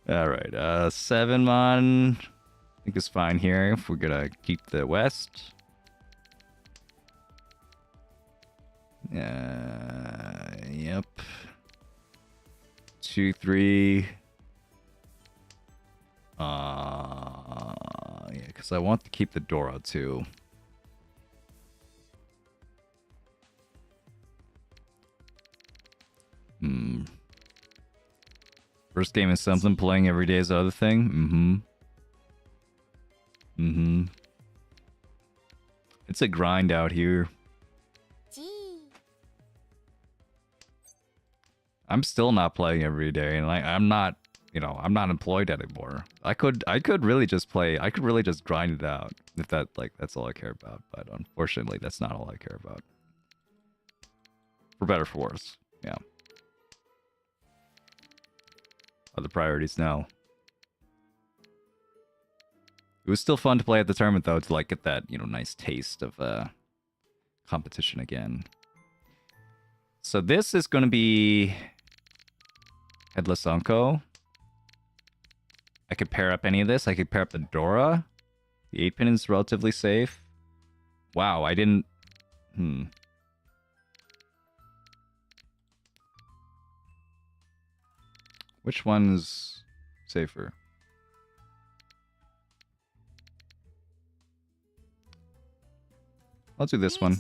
All right, 7 mon. I think is fine here if we're gonna keep the west. Yep. 2, 3. Yeah, because I want to keep the Dora too. First game is something, playing every day is the other thing. It's a grind out here. I'm still not playing every day, and I'm not employed anymore. I could really just play. I could really just grind it out if that's all I care about. But unfortunately, that's not all I care about. For better or for worse, yeah. Other priorities now. It was still fun to play at the tournament though, to like get that nice taste of competition again. So this is going to be Headless Unko. I could pair up any of this. I could pair up the Dora. The 8-pin is relatively safe. Wow, I didn't... Which one's safer? I'll do this one.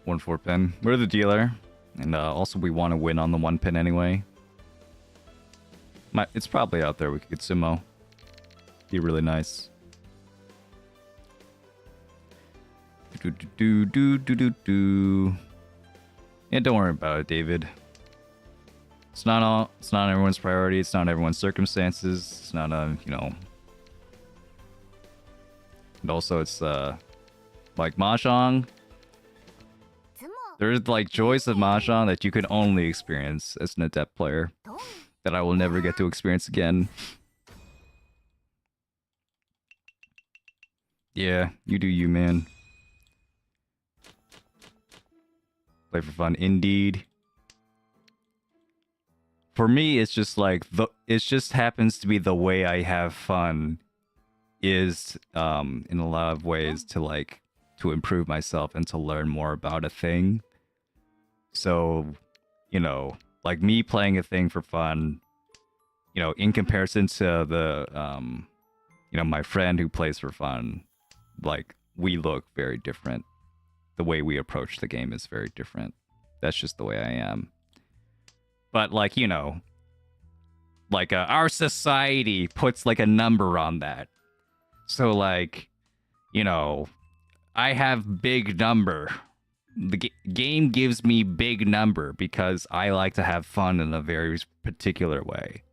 One 4-pin. We're the dealer, and also we want to win on the 1-pin anyway. It's probably out there. We could get Sumo. Be really nice. Yeah, don't worry about it, David. It's not everyone's priority. It's not everyone's circumstances. It's not And also, it's like Mahjong. There's like joys of Mahjong that you can only experience as an adept player that I will never get to experience again. Yeah, you do you, man. Play for fun, indeed. For me, it's just like it just happens to be the way I have fun is in a lot of ways to improve myself and to learn more about a thing. So, like me playing a thing for fun, in comparison to the my friend who plays for fun, like we look very different. The way we approach the game is very different. That's just the way I am. But our society puts like a number on that. So I have big number. The game gives me big number because I like to have fun in a very particular way.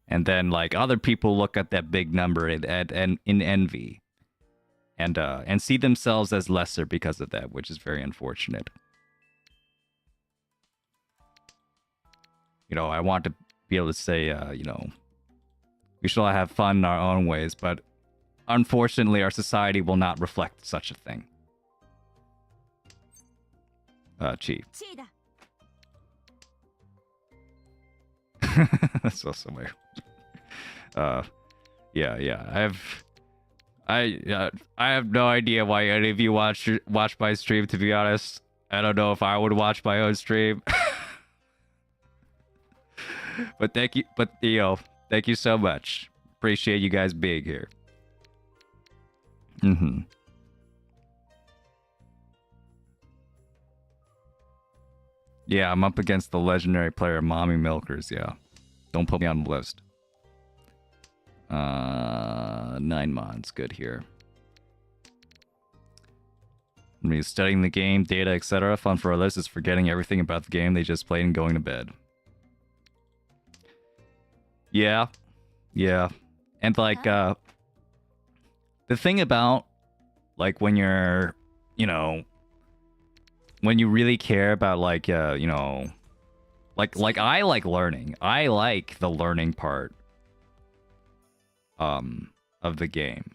And then other people look at that big number and in envy. And see themselves as lesser because of that, which is very unfortunate. I want to be able to say, we should all have fun in our own ways, but unfortunately, our society will not reflect such a thing. Chi. That's also weird. Yeah. I have no idea why any of you watch my stream, to be honest. I don't know if I would watch my own stream. But thank you so much. Appreciate you guys being here. Mm-hmm. Yeah, I'm up against the legendary player Mommy Milkers, yeah. Don't put me on the list. 9 mods, good here. I mean, studying the game, data, etc. Fun for others is forgetting everything about the game they just played and going to bed. Yeah. Yeah. And like, the thing about, like, when you're, you know, when you really care about, like, you know, like I like learning. I like the learning part, of the game.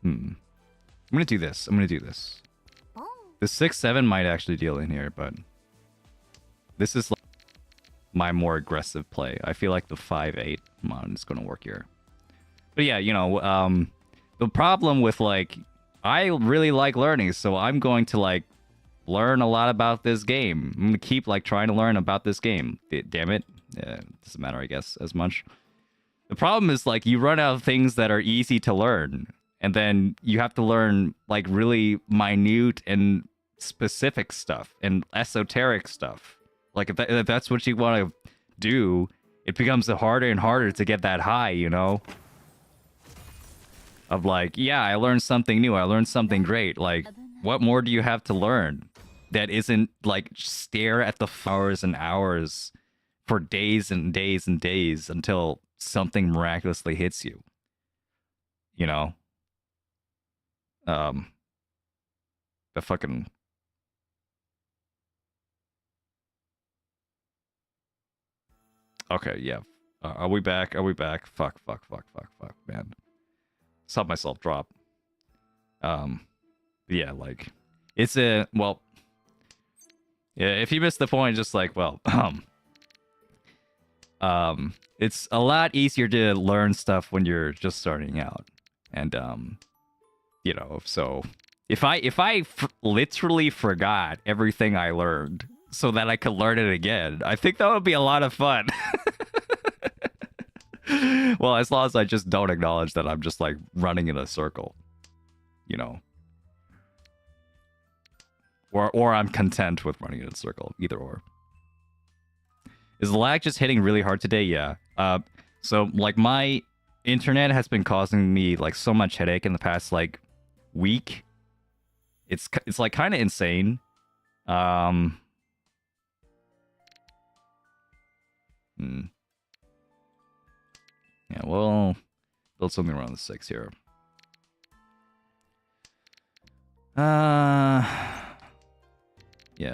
I'm gonna do this. The 6-7 might actually deal in here, but this is like my more aggressive play. I feel like the 5-8 mod is gonna work here. But yeah, you know, the problem with, like, I really like learning, so I'm going to, like, learn a lot about this game. I'm gonna keep, like, trying to learn about this game. Damn it. Yeah, it doesn't matter, I guess, as much. The problem is, like, you run out of things that are easy to learn. And then you have to learn, like, really minute and specific stuff and esoteric stuff. Like, if that's what you want to do, it becomes harder and harder to get that high, you know? Of like, yeah, I learned something new. I learned something great. Like, what more do you have to learn that isn't, like, stare at the hours and hours for days and days and days until something miraculously hits you? You know? The fucking... Okay, yeah. Are we back? Are we back? Fuck, man. Saw myself drop. Yeah, like... It's a... Well... Yeah, if you missed the point, just like, well, it's a lot easier to learn stuff when you're just starting out. And, you know, so... If I literally forgot everything I learned so that I could learn it again, I think that would be a lot of fun. Well, as long as I just don't acknowledge that I'm just, like, running in a circle, you know. Or I'm content with running in a circle, either or. Is the lag just hitting really hard today? Yeah. So, like, my internet has been causing me, like, so much headache in the past, like, week. It's like kind of insane. Yeah, well, build something around the 6 here. Yeah,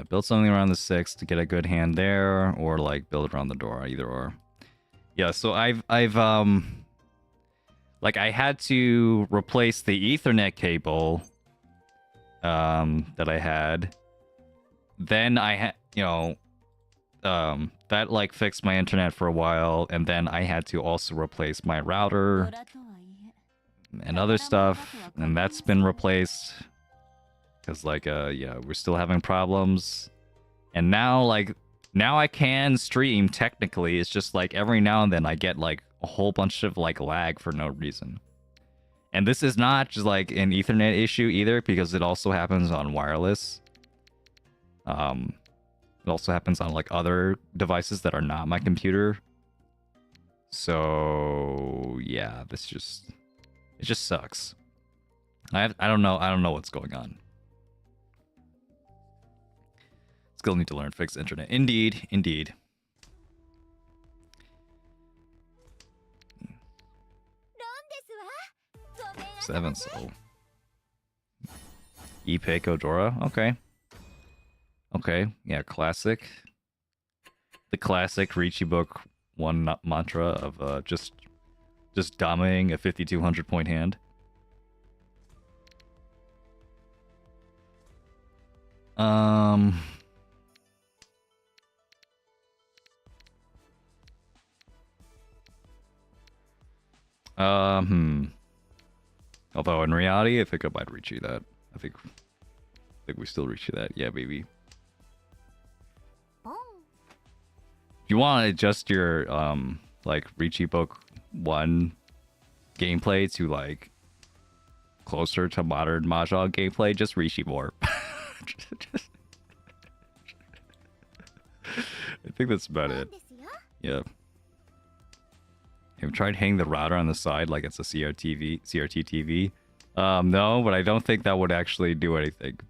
build something around the 6 to get a good hand there, or like build around the door, either or. Yeah, so I've like, I had to replace the Ethernet cable that I had. Then I had, you know, that like fixed my internet for a while, and then I had to also replace my router and other stuff, and that's been replaced because, like, yeah, we're still having problems. And now, like, now I can stream technically. It's just like every now and then I get like a whole bunch of like lag for no reason. And this is not just like an Ethernet issue either, because it also happens on wireless. It also happens on like other devices that are not my computer. So yeah, it just sucks. I don't know what's going on. Still need to learn fix internet. Indeed. Seven Soul. Ipe Kodora. Okay. Yeah, classic. The classic Riichi book 1 mantra of just dominating a 5200 point hand. Although in reality, I think I might reach you that. I think we still reach you that. Yeah, baby. you want to adjust your like Riichi Book 1 gameplay to like closer to modern Mahjong gameplay, just Riichi more. I think that's about it. Yeah. Have you tried hanging the router on the side like it's a CRT TV? No, but I don't think that would actually do anything.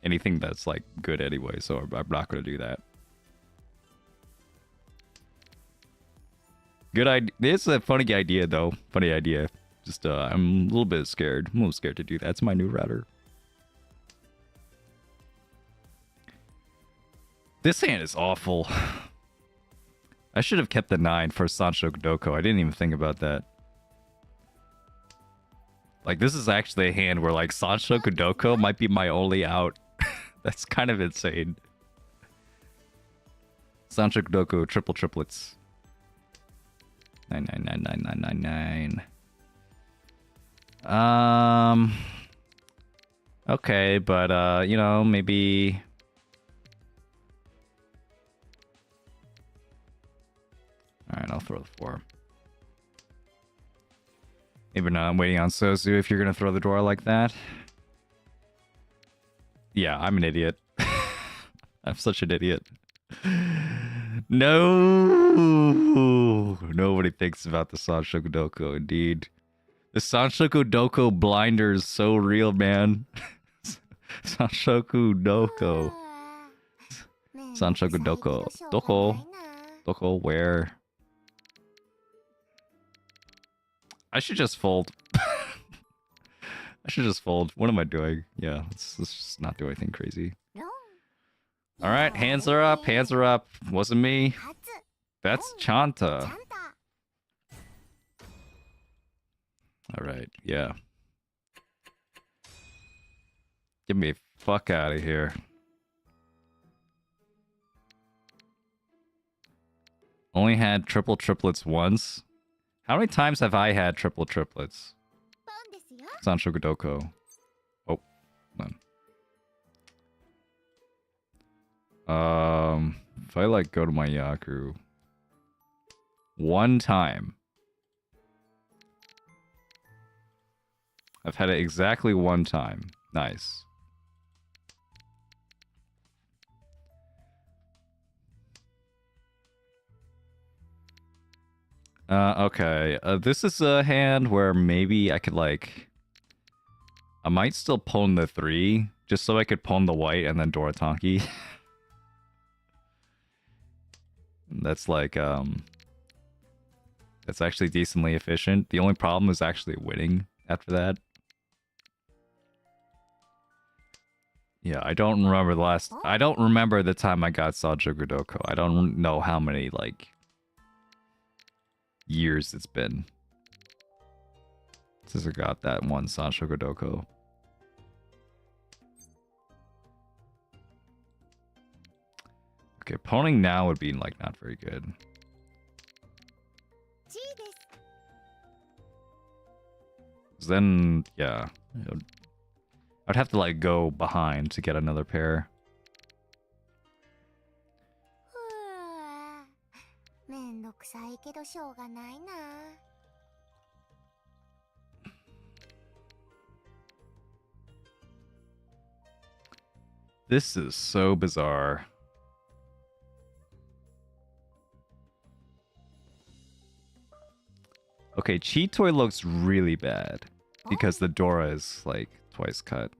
Anything that's like good anyway, so I'm not going to do that. Good idea. It's a funny idea though. Funny idea. Just I'm a little bit scared. I'm a little scared to do that. It's my new router. This hand is awful. I should have kept the 9 for Sancho Doko. I didn't even think about that. Like, this is actually a hand where, like, Sancho Doko might be my only out. That's kind of insane. Sancho Doko, triplets. 9999999. Okay, but, you know, maybe... Alright, I'll throw the 4. Maybe not. I'm waiting on Sozu if you're gonna throw the door like that. Yeah, I'm an idiot. I'm such an idiot. No! Nobody thinks about the Sanchoku Doko, indeed. The Sanchoku Doko blinder is so real, man. Sanchoku Doko. Sanchoku Doko. Doko, where? I should just fold. I should just fold. What am I doing? Yeah, let's just not do anything crazy. Alright, hands are up, hands are up. Wasn't me. That's Chanta. Alright, yeah. Get me the fuck out of here. Only had triplets once. How many times have I had triplets? Sancho Doko. Oh, none. If I like go to my Yaku. One time. I've had it exactly one time. Nice. Okay. This is a hand where maybe I could, like... I might still pawn the 3, just so I could pawn the white and then Dorotanki. That's like, that's actually decently efficient. The only problem is actually winning after that. Yeah, I don't remember the last... I don't remember the time I got Sancho Doko. I don't know how many, like... years it's been since I got that one Sancho Doko. Okay, pawning now would be like not very good. Then yeah, I'd have to like go behind to get another pair. This is so bizarre. Okay, Cheat Toy looks really bad because the Dora is like twice cut.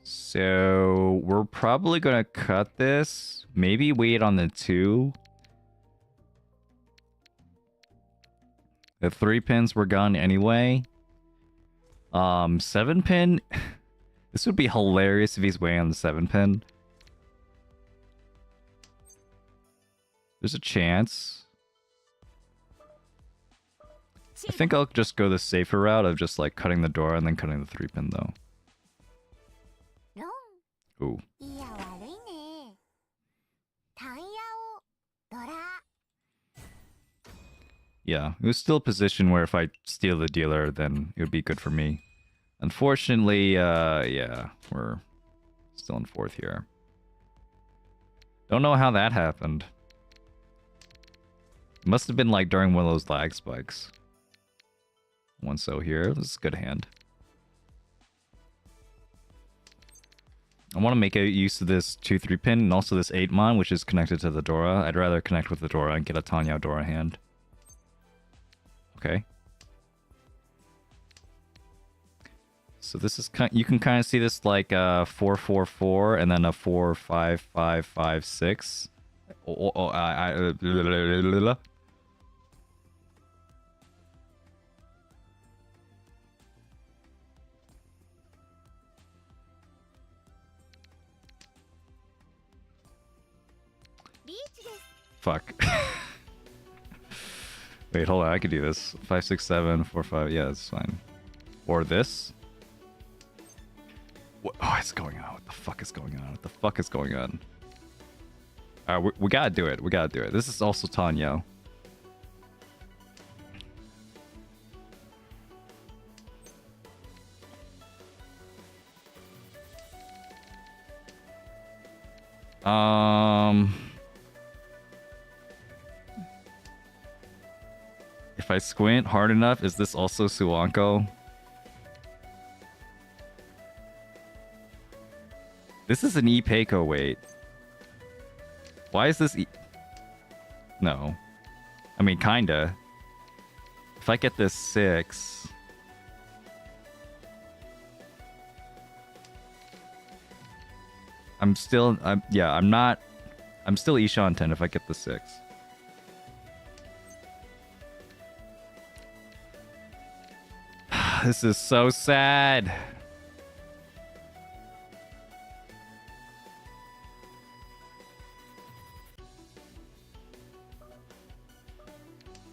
So we're probably gonna cut this. Maybe wait on the 2. The 3 pins were gone anyway. 7 pin. This would be hilarious if he's waiting on the 7 pin. There's a chance. I think I'll just go the safer route of just like cutting the door and then cutting the 3 pin though. Ooh. Yeah, it was still a position where if I steal the dealer, then it would be good for me. Unfortunately, yeah, we're Still in 4th here. Don't know how that happened. Must have been like during one of those lag spikes. 1-so here. This is a good hand. I want to make a use of this 2-3 pin and also this 8-mon, which is connected to the Dora. I'd rather connect with the Dora and get a Tanya Dora hand. Okay. So this is you can kind of see this like 4-4-4 and then a 4-5-5-5-6. Fuck. Wait, hold on. I could do this. 5, 6, 7, 4, 5. Yeah, that's fine. Or this. What? Oh, it's going on. What the fuck is going on? What the fuck is going on? Alright, we gotta do it. We gotta do it. This is also Tanya. If I squint hard enough, is this also Suwanko? This is an Ipeiko weight. Why is this No. I mean, kinda. If I get this 6... I'm still Ishan 10 if I get the 6. This is so sad.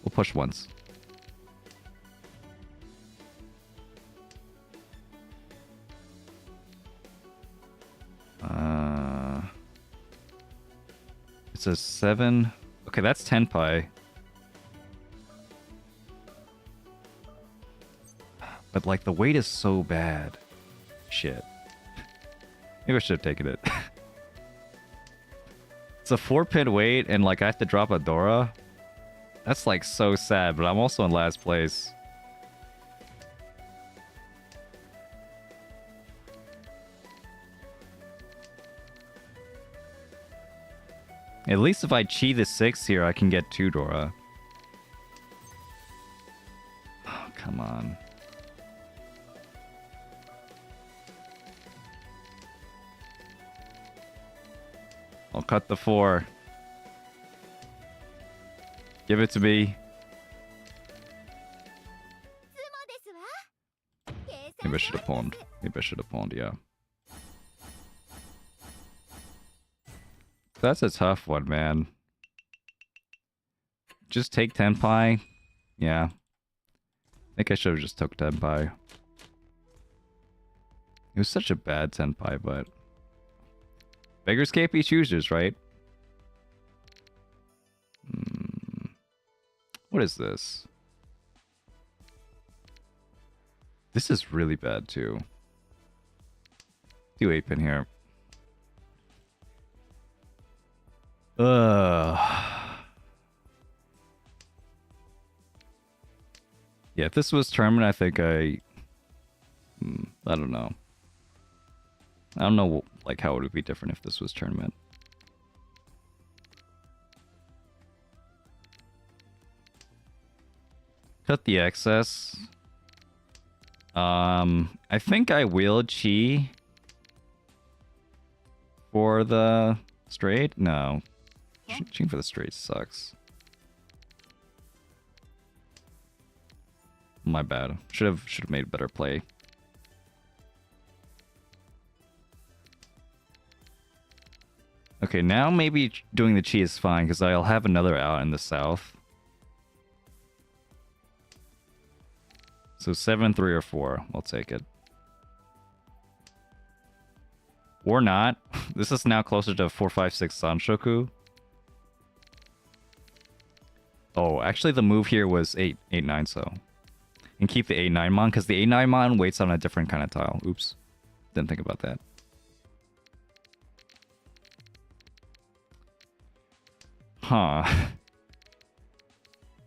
We'll push once. It's a 7. Okay, that's 10 pi. But like the weight is so bad. Shit. Maybe I should have taken it. It's a 4-pin weight and like I have to drop a Dora. That's like so sad, but I'm also in last place. At least if I chi the 6 here, I can get 2 Dora. Oh, come on. I'll cut the 4. Give it to me. Maybe I should have pawned. Maybe I should have pawned, yeah. That's a tough one, man. Just take 10 pi. Yeah. I think I should have just took 10 pi. It was such a bad 10 pi, but... beggars can't be choosers, right? What is this? This is really bad, too. Do 8-pin here. Yeah, if this was tournament, I think I don't know. I don't know, like, how it would be different if this was tournament. Cut the excess. I think I will chi for the straight. No, chi for the straight sucks. My bad. Should have made a better play. Okay, now maybe doing the chi is fine because I'll have another out in the south. So 7, 3, or 4. We'll take it. Or not. This is now closer to 4, 5, 6 Sanshoku. Oh, actually the move here was 8, 9, so. And keep the 8, 9 mon, because the 8, 9 mon waits on a different kind of tile. Oops. Didn't think about that. Huh.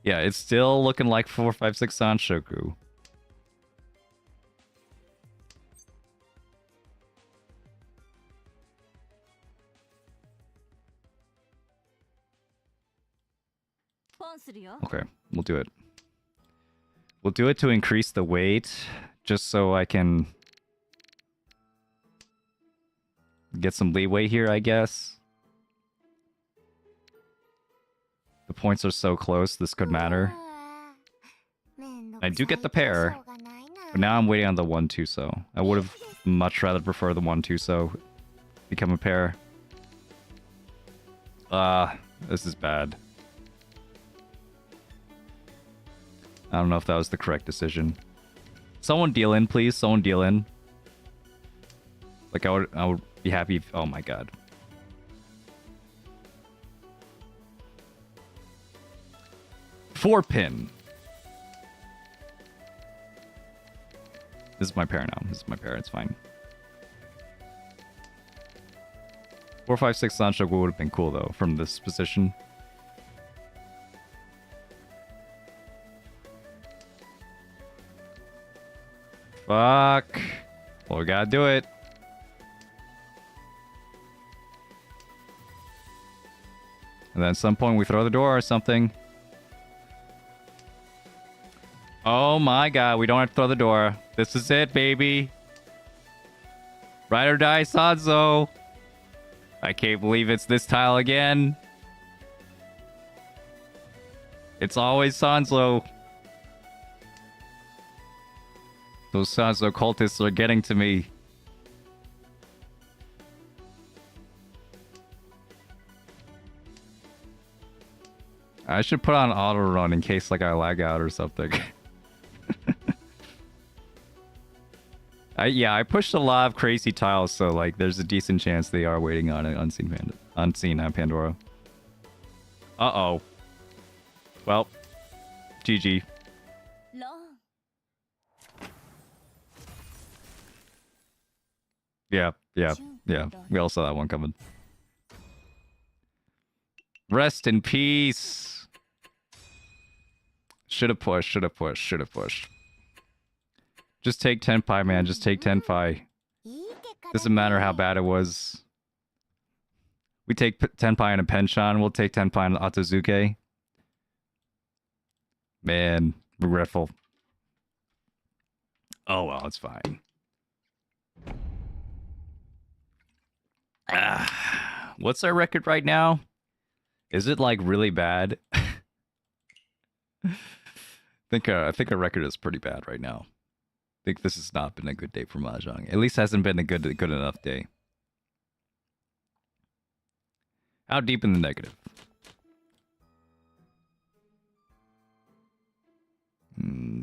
Yeah, it's still looking like 4, 5, 6 Sanshoku. Okay, we'll do it. We'll do it to increase the weight, just so I can get some leeway here, I guess. The points are so close, this could matter. I do get the pair, but now I'm waiting on the 1-2 so. I would have much rather prefer the 1-2 so become a pair. This is bad. I don't know if that was the correct decision. Someone deal in, please. Someone deal in. Like, I would be happy if... Oh my god. Four pin. This is my pair now. This is my pair. It's fine. 4, 5, 6 Sanchoku would have been cool, though, from this position. Fuck. Well, we gotta do it. And then at some point we throw the door or something. Oh my god, we don't have to throw the door. This is it, baby. Ride or die, Sanzo. I can't believe it's this tile again. It's always Sanzo. Those Sanzo cultists are getting to me. I should put on auto run in case like I lag out or something. I pushed a lot of crazy tiles, so like there's a decent chance they are waiting on an unseen Pandora. Uh-oh. Well, GG. Yeah. We all saw that one coming. Rest in peace. Should've pushed. Just take Tenpai, man. Just take Tenpai. Doesn't matter how bad it was. We take Tenpai and a Penchon. We'll take Tenpai and Otozuke. Man, regretful. Oh well, it's fine. What's our record right now? Is it like really bad? I think our record is pretty bad right now. I think this has not been a good day for Mahjong. At least hasn't been a good enough day. How deep in the negative?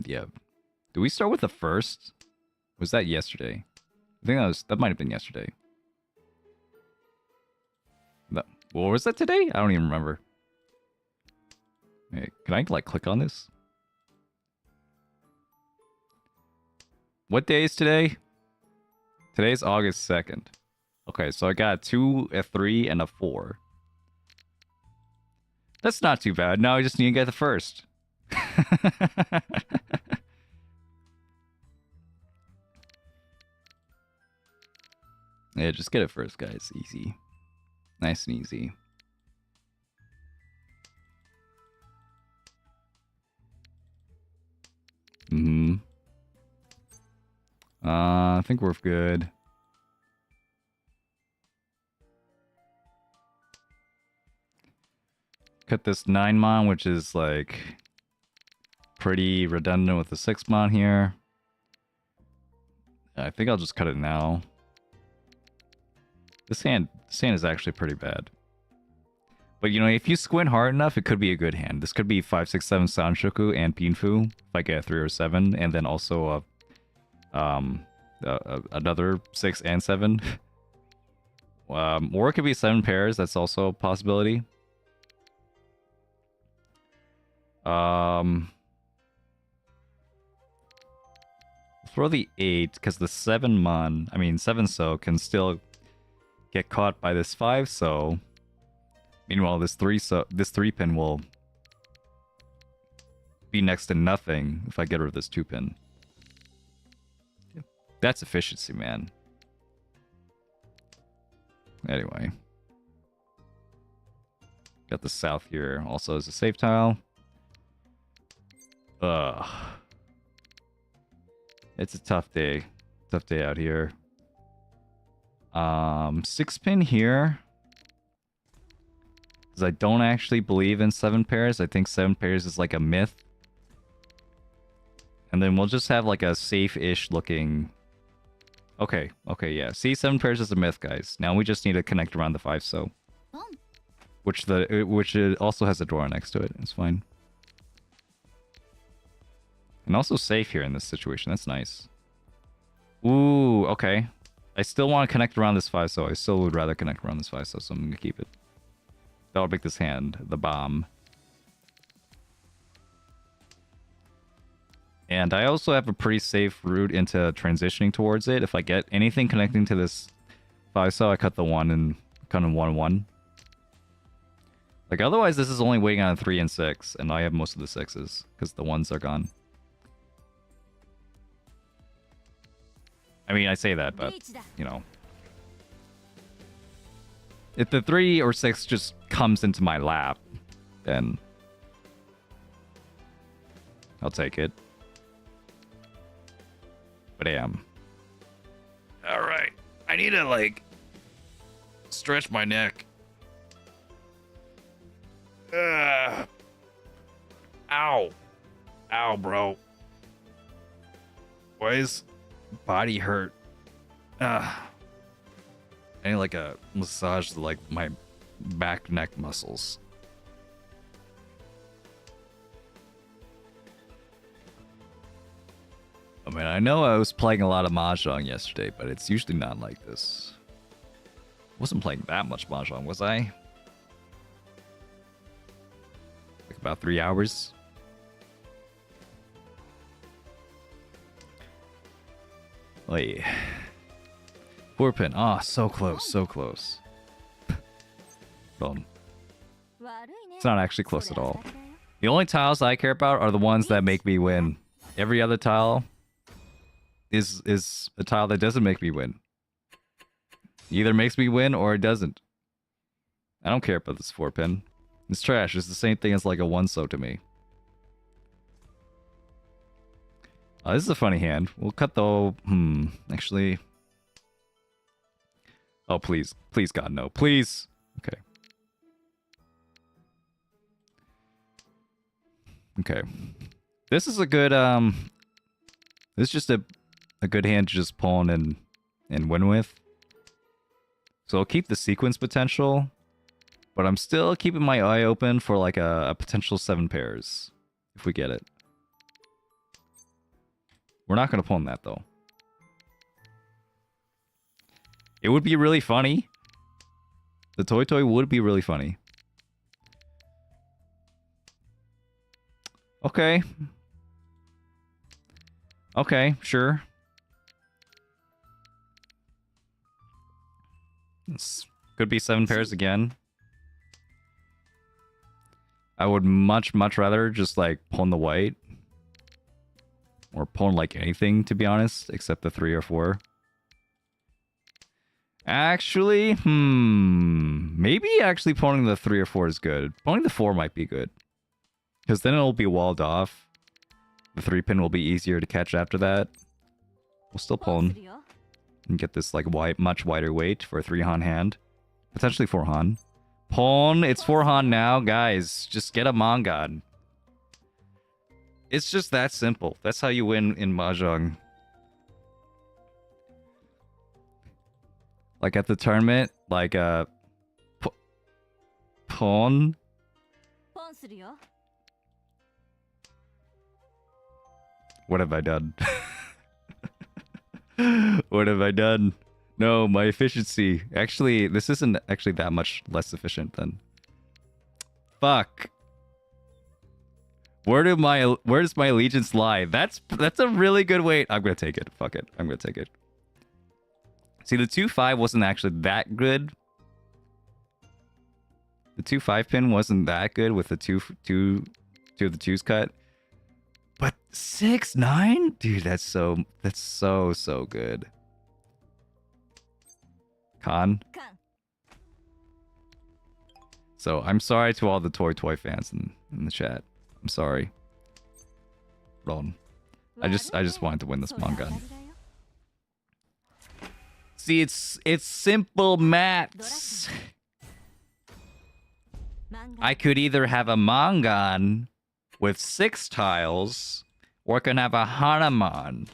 Yeah. Do we start with the first? Was that yesterday? I think that might have been yesterday. Or was that today? I don't even remember. Hey, can I like click on this? What day is today? Today's August 2nd. Okay, so I got a 2, a 3, and a 4. That's not too bad. Now I just need to get the first. Yeah, just get it first, guys. Easy. Nice and easy. I think we're good. Cut this 9-mon, which is like pretty redundant with the 6-mon here. I think I'll just cut it now. This hand is actually pretty bad. But you know, if you squint hard enough, it could be a good hand. This could be 5, 6, 7 Sanshoku and Pinfu if I get a 3 or 7, and then also another 6 and 7. Or it could be 7 pairs. That's also a possibility. Throw the 8 because the 7 so can still get caught by this 5 so. Meanwhile, this three pin will be next to nothing if I get rid of this 2-pin. That's efficiency, man. Anyway. Got the south here also as a safe tile. Ugh. It's a tough day. Tough day out here. 6-pin here. Because I don't actually believe in 7 pairs. I think 7 pairs is like a myth. And then we'll just have like a safe-ish looking... Okay, yeah. See, 7 pairs is a myth, guys. Now we just need to connect around the 5, so... Which it also has a drawer next to it. It's fine. And also safe here in this situation. That's nice. Ooh, okay. I still want to connect around this 5, so I still would rather connect around this 5, so I'm going to keep it. That would make this hand the bomb. And I also have a pretty safe route into transitioning towards it. If I get anything connecting to this 5, so I cut the 1 and kind of 1-1. Like, otherwise, this is only waiting on a 3 and 6, and I have most of the 6s, because the 1s are gone. I mean, I say that, but, you know. If the 3 or 6 just comes into my lap, then I'll take it. But damn. Alright. I need to, like, stretch my neck. Ow. Ow, bro. Why is body hurt? I need like a massage to like my back neck muscles. I mean, I know I was playing a lot of Mahjong yesterday, but it's usually not like this. I wasn't playing that much Mahjong, was I? Like about 3 hours? Oh yeah. 4-pin. Ah, oh, so close, so close. Boom. It's not actually close at all. The only tiles I care about are the ones that make me win. Every other tile is a tile that doesn't make me win. Either makes me win or it doesn't. I don't care about this 4-pin. It's trash. It's the same thing as like a 1-so to me. This is a funny hand. We'll cut the... Actually... Oh, please. Please, God, no. Please! Okay. Okay. This is a good, This is just a good hand to just pawn and win with. So I'll keep the sequence potential. But I'm still keeping my eye open for like a potential 7 pairs. If we get it. We're not going to pawn that, though. It would be really funny. The toy would be really funny. Okay. Okay, sure. This could be 7 pairs again. I would much rather just like pawn the white. Or pawn like anything, to be honest, except the 3 or 4. Actually, maybe actually pawning the 3 or 4 is good. Pawning the 4 might be good. Because then it'll be walled off. The 3-pin will be easier to catch after that. We'll still pawn. And get this like much wider weight for a 3-Han hand. Potentially 4-Han. Pawn, it's 4-Han now. Guys, just get a Mongod. It's just that simple. That's how you win in Mahjong. Like at the tournament, like pawn. What have I done? What have I done? No, my efficiency. Actually, this isn't actually that much less efficient than. Fuck. Where does my allegiance lie? That's a really good weight. I'm gonna take it. Fuck it. I'm gonna take it. See, the 2-5 wasn't actually that good. The The 2 5-pin wasn't that good with the two of the twos cut. But 6-9? Dude, that's so good. Con. So I'm sorry to all the toy fans in the chat. I'm sorry. Ron. I just wanted to win this manga. See, it's simple maths. I could either have a Mangan with 6 tiles, or I can have a Hanuman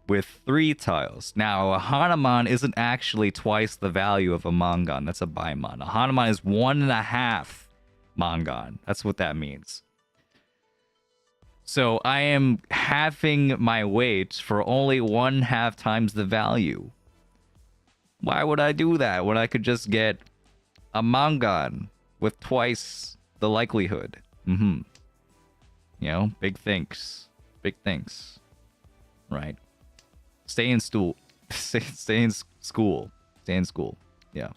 with 3 tiles. Now, a Hanuman isn't actually twice the value of a Mangan. That's a Baimon. A Hanuman is 1.5 Mangan. That's what that means. So I am halving my weight for only 1/2 times the value. Why would I do that when I could just get a Mangan with twice the likelihood? You know, big things. Big things. Right. Stay in school. Stay in school. Stay in school. Yeah.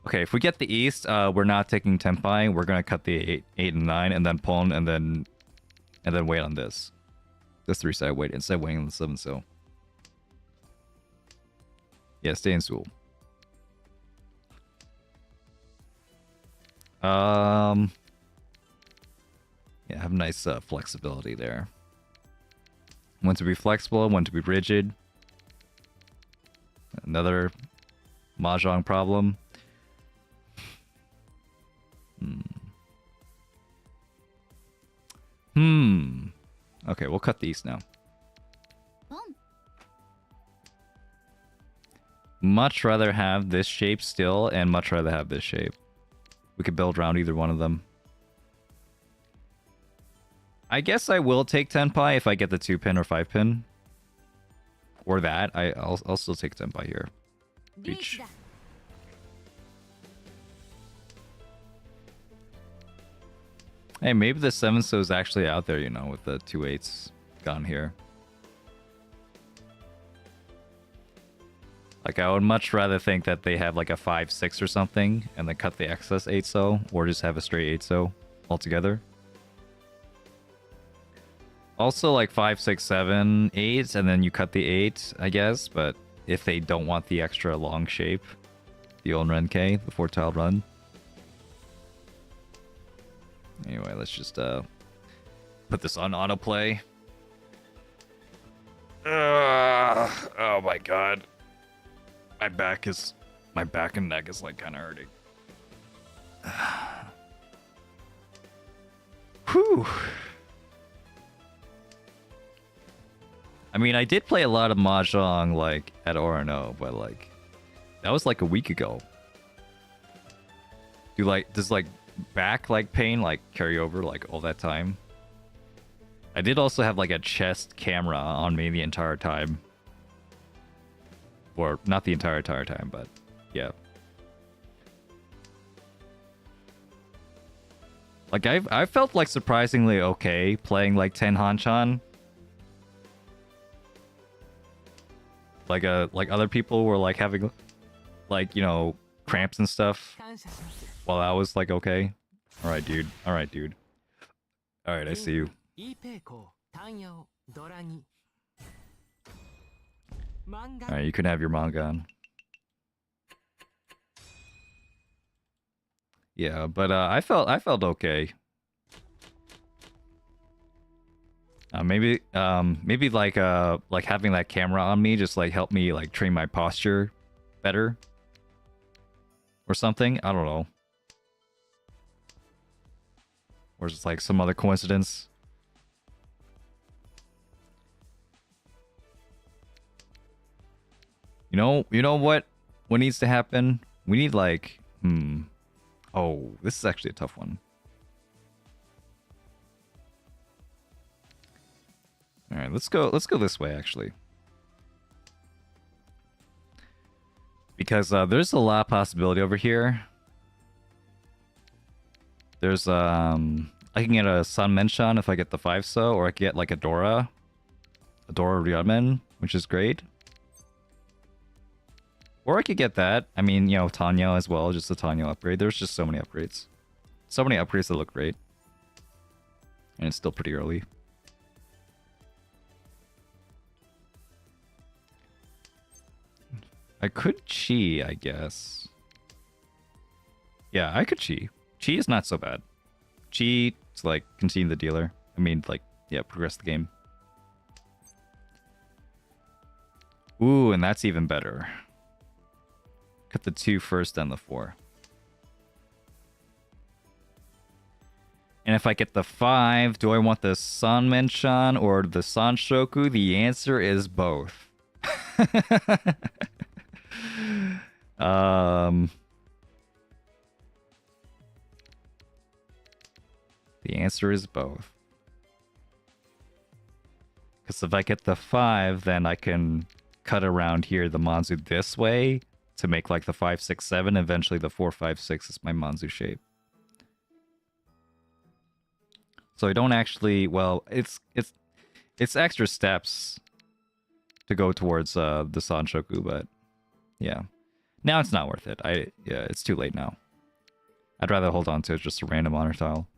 Okay, if we get the East, we're not taking Tenpai. We're gonna cut the 8 and 9, and then Pon, and then wait on this. This 3-side wait instead of waiting on the 7. So yeah, stay in school. Yeah, have nice flexibility there. One to be flexible, one to be rigid. Another Mahjong problem. Okay, we'll cut these now. Much rather have this shape still, and much rather have this shape. We could build around either one of them. I guess I will take Tenpai if I get the 2-pin or 5-pin. Or that. I'll still take Tenpai here. Reach. Hey, maybe the 7-so is actually out there, you know, with the 2 8s gone here. Like, I would much rather think that they have like a 5-6 or something, and then cut the excess 8-so, or just have a straight 8-so altogether. Also, like 5, 6, 7, 8, and then you cut the 8, I guess, but if they don't want the extra long shape, the Onrenke, the 4-tile run. Anyway, let's just put this on autoplay. Oh my god. My back and neck is like kind of hurting. Whew. I mean, I did play a lot of Mahjong like at Orono, but like that was like a week ago. Does like back like pain like carry over like all that time? I did also have like a chest camera on me the entire time. Or not the entire time, but yeah. Like I felt like surprisingly okay playing like Ten Hanchan. Like other people were like having like, you know, cramps and stuff. While I was like okay. Alright dude. Alright dude. Alright, I see you. Alright, you can have your Mangan. Yeah, but I felt okay. Maybe like having that camera on me just like helped me like train my posture better or something. I don't know. Or just like some other coincidence. You know what needs to happen? We need like oh, this is actually a tough one. All right, let's go this way actually. Because there's a lot of possibility over here. There's I can get a Sun Menshan if I get the 5-so, or I can get like a Dora Ryumen, which is great. Or I could get that. I mean, you know, Tanya as well, just the Tanya upgrade. There's just so many upgrades. So many upgrades that look great. And it's still pretty early. I could Chi, I guess. Yeah, I could Chi. Chi is not so bad. Chi to like continue the dealer. I mean, like, yeah, progress the game. Ooh, and that's even better. Cut the 2 first, then the 4. And if I get the 5, do I want the Sanmenchan or the Sanshoku? The answer is both. The answer is both. Because if I get the 5, then I can cut around here the Manzu this way to make like the 5, 6, 7. Eventually the 4, 5, 6 is my Manzu shape. So I don't actually, well, it's extra steps to go towards the Sanshoku, but yeah. Now it's not worth it. Yeah, it's too late now. I'd rather hold on to just a random honor tile.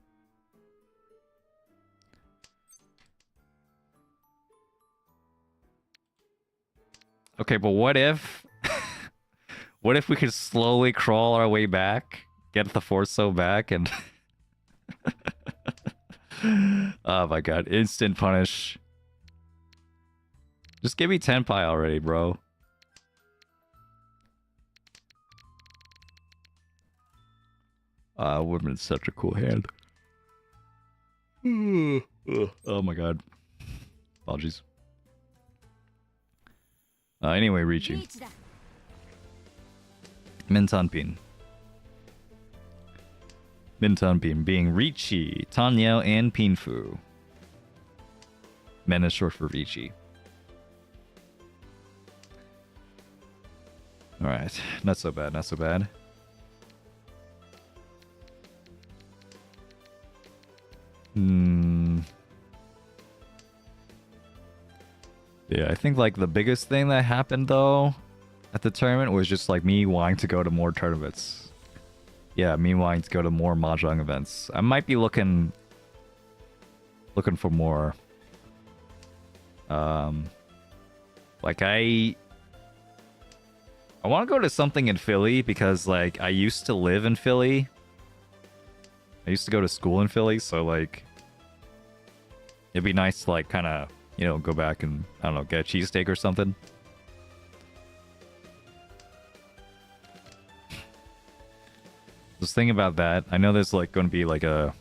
Okay, but what if what if we could slowly crawl our way back, get the Forso back, and oh my god, instant punish. Just give me Tenpai already, bro. Would have been such a cool hand. Oh my god. Apologies. Anyway, Riichi. Mintanpin. Mintanpin being Riichi, Tanyao, and Pinfu. Men is short for Riichi. Alright, not so bad, not so bad. Yeah, I think like the biggest thing that happened though at the tournament was just like me wanting to go to more tournaments. Yeah, me wanting to go to more Mahjong events. I might be looking for more. Like I want to go to something in Philly because like I used to live in Philly. I used to go to school in Philly, so like it'd be nice to like kind of, you know, go back and, I don't know, get a cheesesteak or something. Just thinking about that. I know there's like going to be like a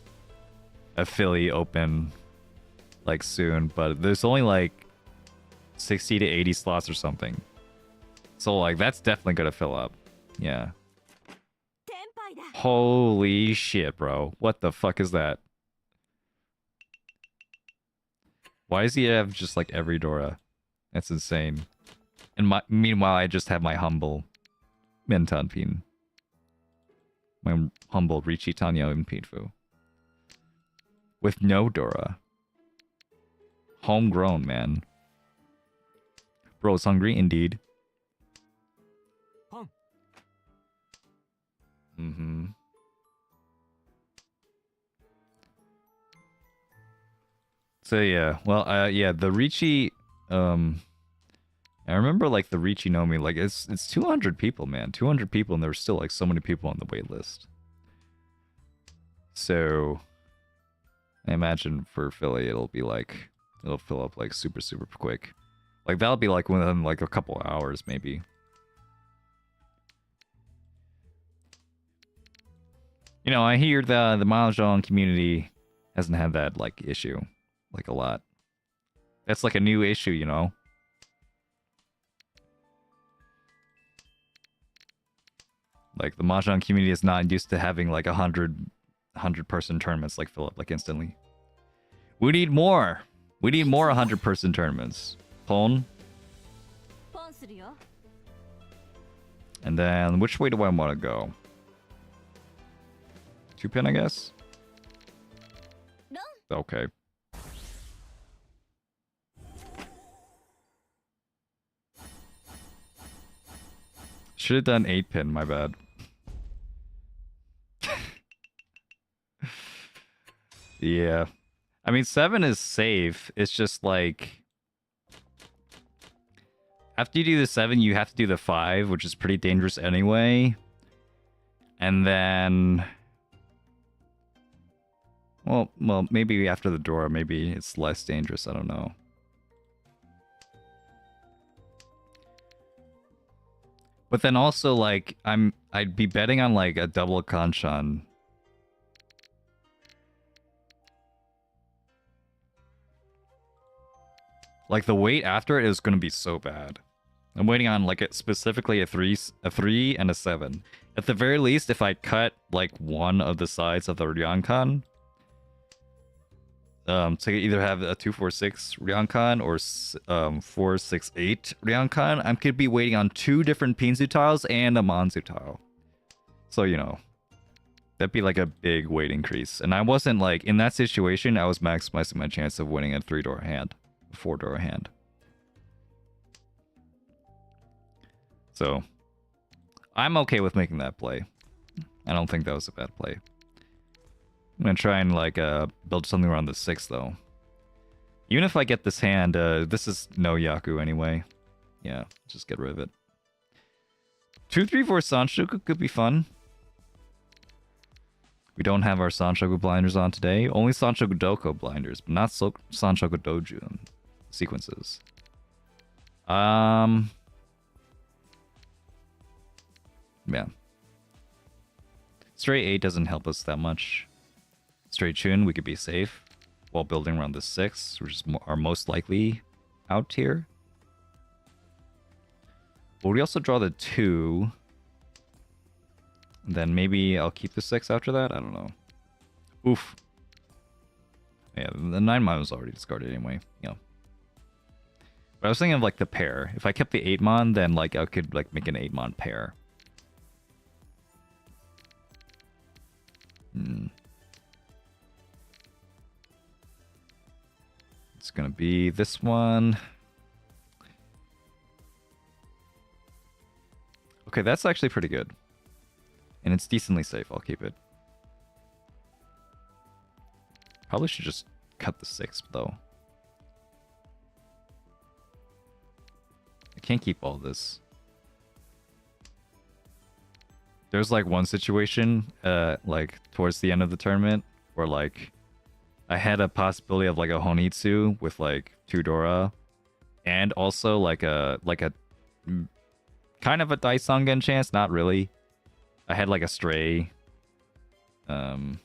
Philly open like soon, but there's only like 60 to 80 slots or something. So like that's definitely going to fill up. Yeah. Holy shit, bro. What the fuck is that? Why does he have just like every Dora? That's insane. And meanwhile, I just have my humble Mintanpin. My humble Riichi, Tanyao, and Pinfu. With no Dora. Homegrown, man. Bro's hungry, indeed. Mm-hmm. So yeah, well, yeah, the Riichi, I remember like the Riichi Nomi, like it's 200 people, man, 200 people, and there were still like so many people on the wait list. So I imagine for Philly, it'll fill up like super quick. Like that'll be like within like a couple hours, maybe. You know, I hear the Mahjong community hasn't had that like issue. Like a lot. That's like a new issue, you know? Like the Mahjong community is not used to having like 100 person tournaments like fill up like instantly. We need more. We need more 100 person tournaments. Pon. And then which way do I want to go? 2-pin, I guess? Okay. should have done 8-pin, my bad. Yeah. I mean, 7 is safe. It's just like... After you do the 7, you have to do the 5, which is pretty dangerous anyway. And then... Well, maybe after the door, maybe it's less dangerous. I don't know. But then also, like, I'd be betting on, like, a double Kanchan. Like, the wait after it is going to be so bad. I'm waiting on, like, specifically a 3 and a 7. At the very least, if I cut, like, one of the sides of the Ryankan, to either have a 246 Ryankan or 468 Ryankan, I could be waiting on 2 different Pinzu tiles and a Manzu tile. So, you know, that'd be like a big weight increase. And I wasn't like, in that situation, I was maximizing my chance of winning a 3-door hand, a 4-door hand. So, I'm okay with making that play. I don't think that was a bad play. I'm gonna try and like build something around the 6 though. Even if I get this hand, this is no Yaku anyway. Yeah, just get rid of it. 2, 3, 4 Sanshoku could be fun. We don't have our Sanshoku blinders on today. Only Sanshoku Doko blinders, but not Sanshoku Doju sequences. Yeah. Straight 8 doesn't help us that much. Straight Chun, we could be safe while building around the 6, which is our most likely out here. But we also draw the 2. Then maybe I'll keep the 6 after that? I don't know. Oof. Yeah, the 9 mon was already discarded anyway. Yeah. But I was thinking of like the pair. If I kept the 8 mon, then like I could like make an 8 mon pair. It's gonna be this one. Okay, that's actually pretty good. And it's decently safe, I'll keep it. Probably should just cut the 6 though. I can't keep all this. There's like one situation, like towards the end of the tournament, where like I had a possibility of like a Honitsu with like 2 Dora, and also like a kind of a Daisongen chance, not really. I had like a stray. Ooh.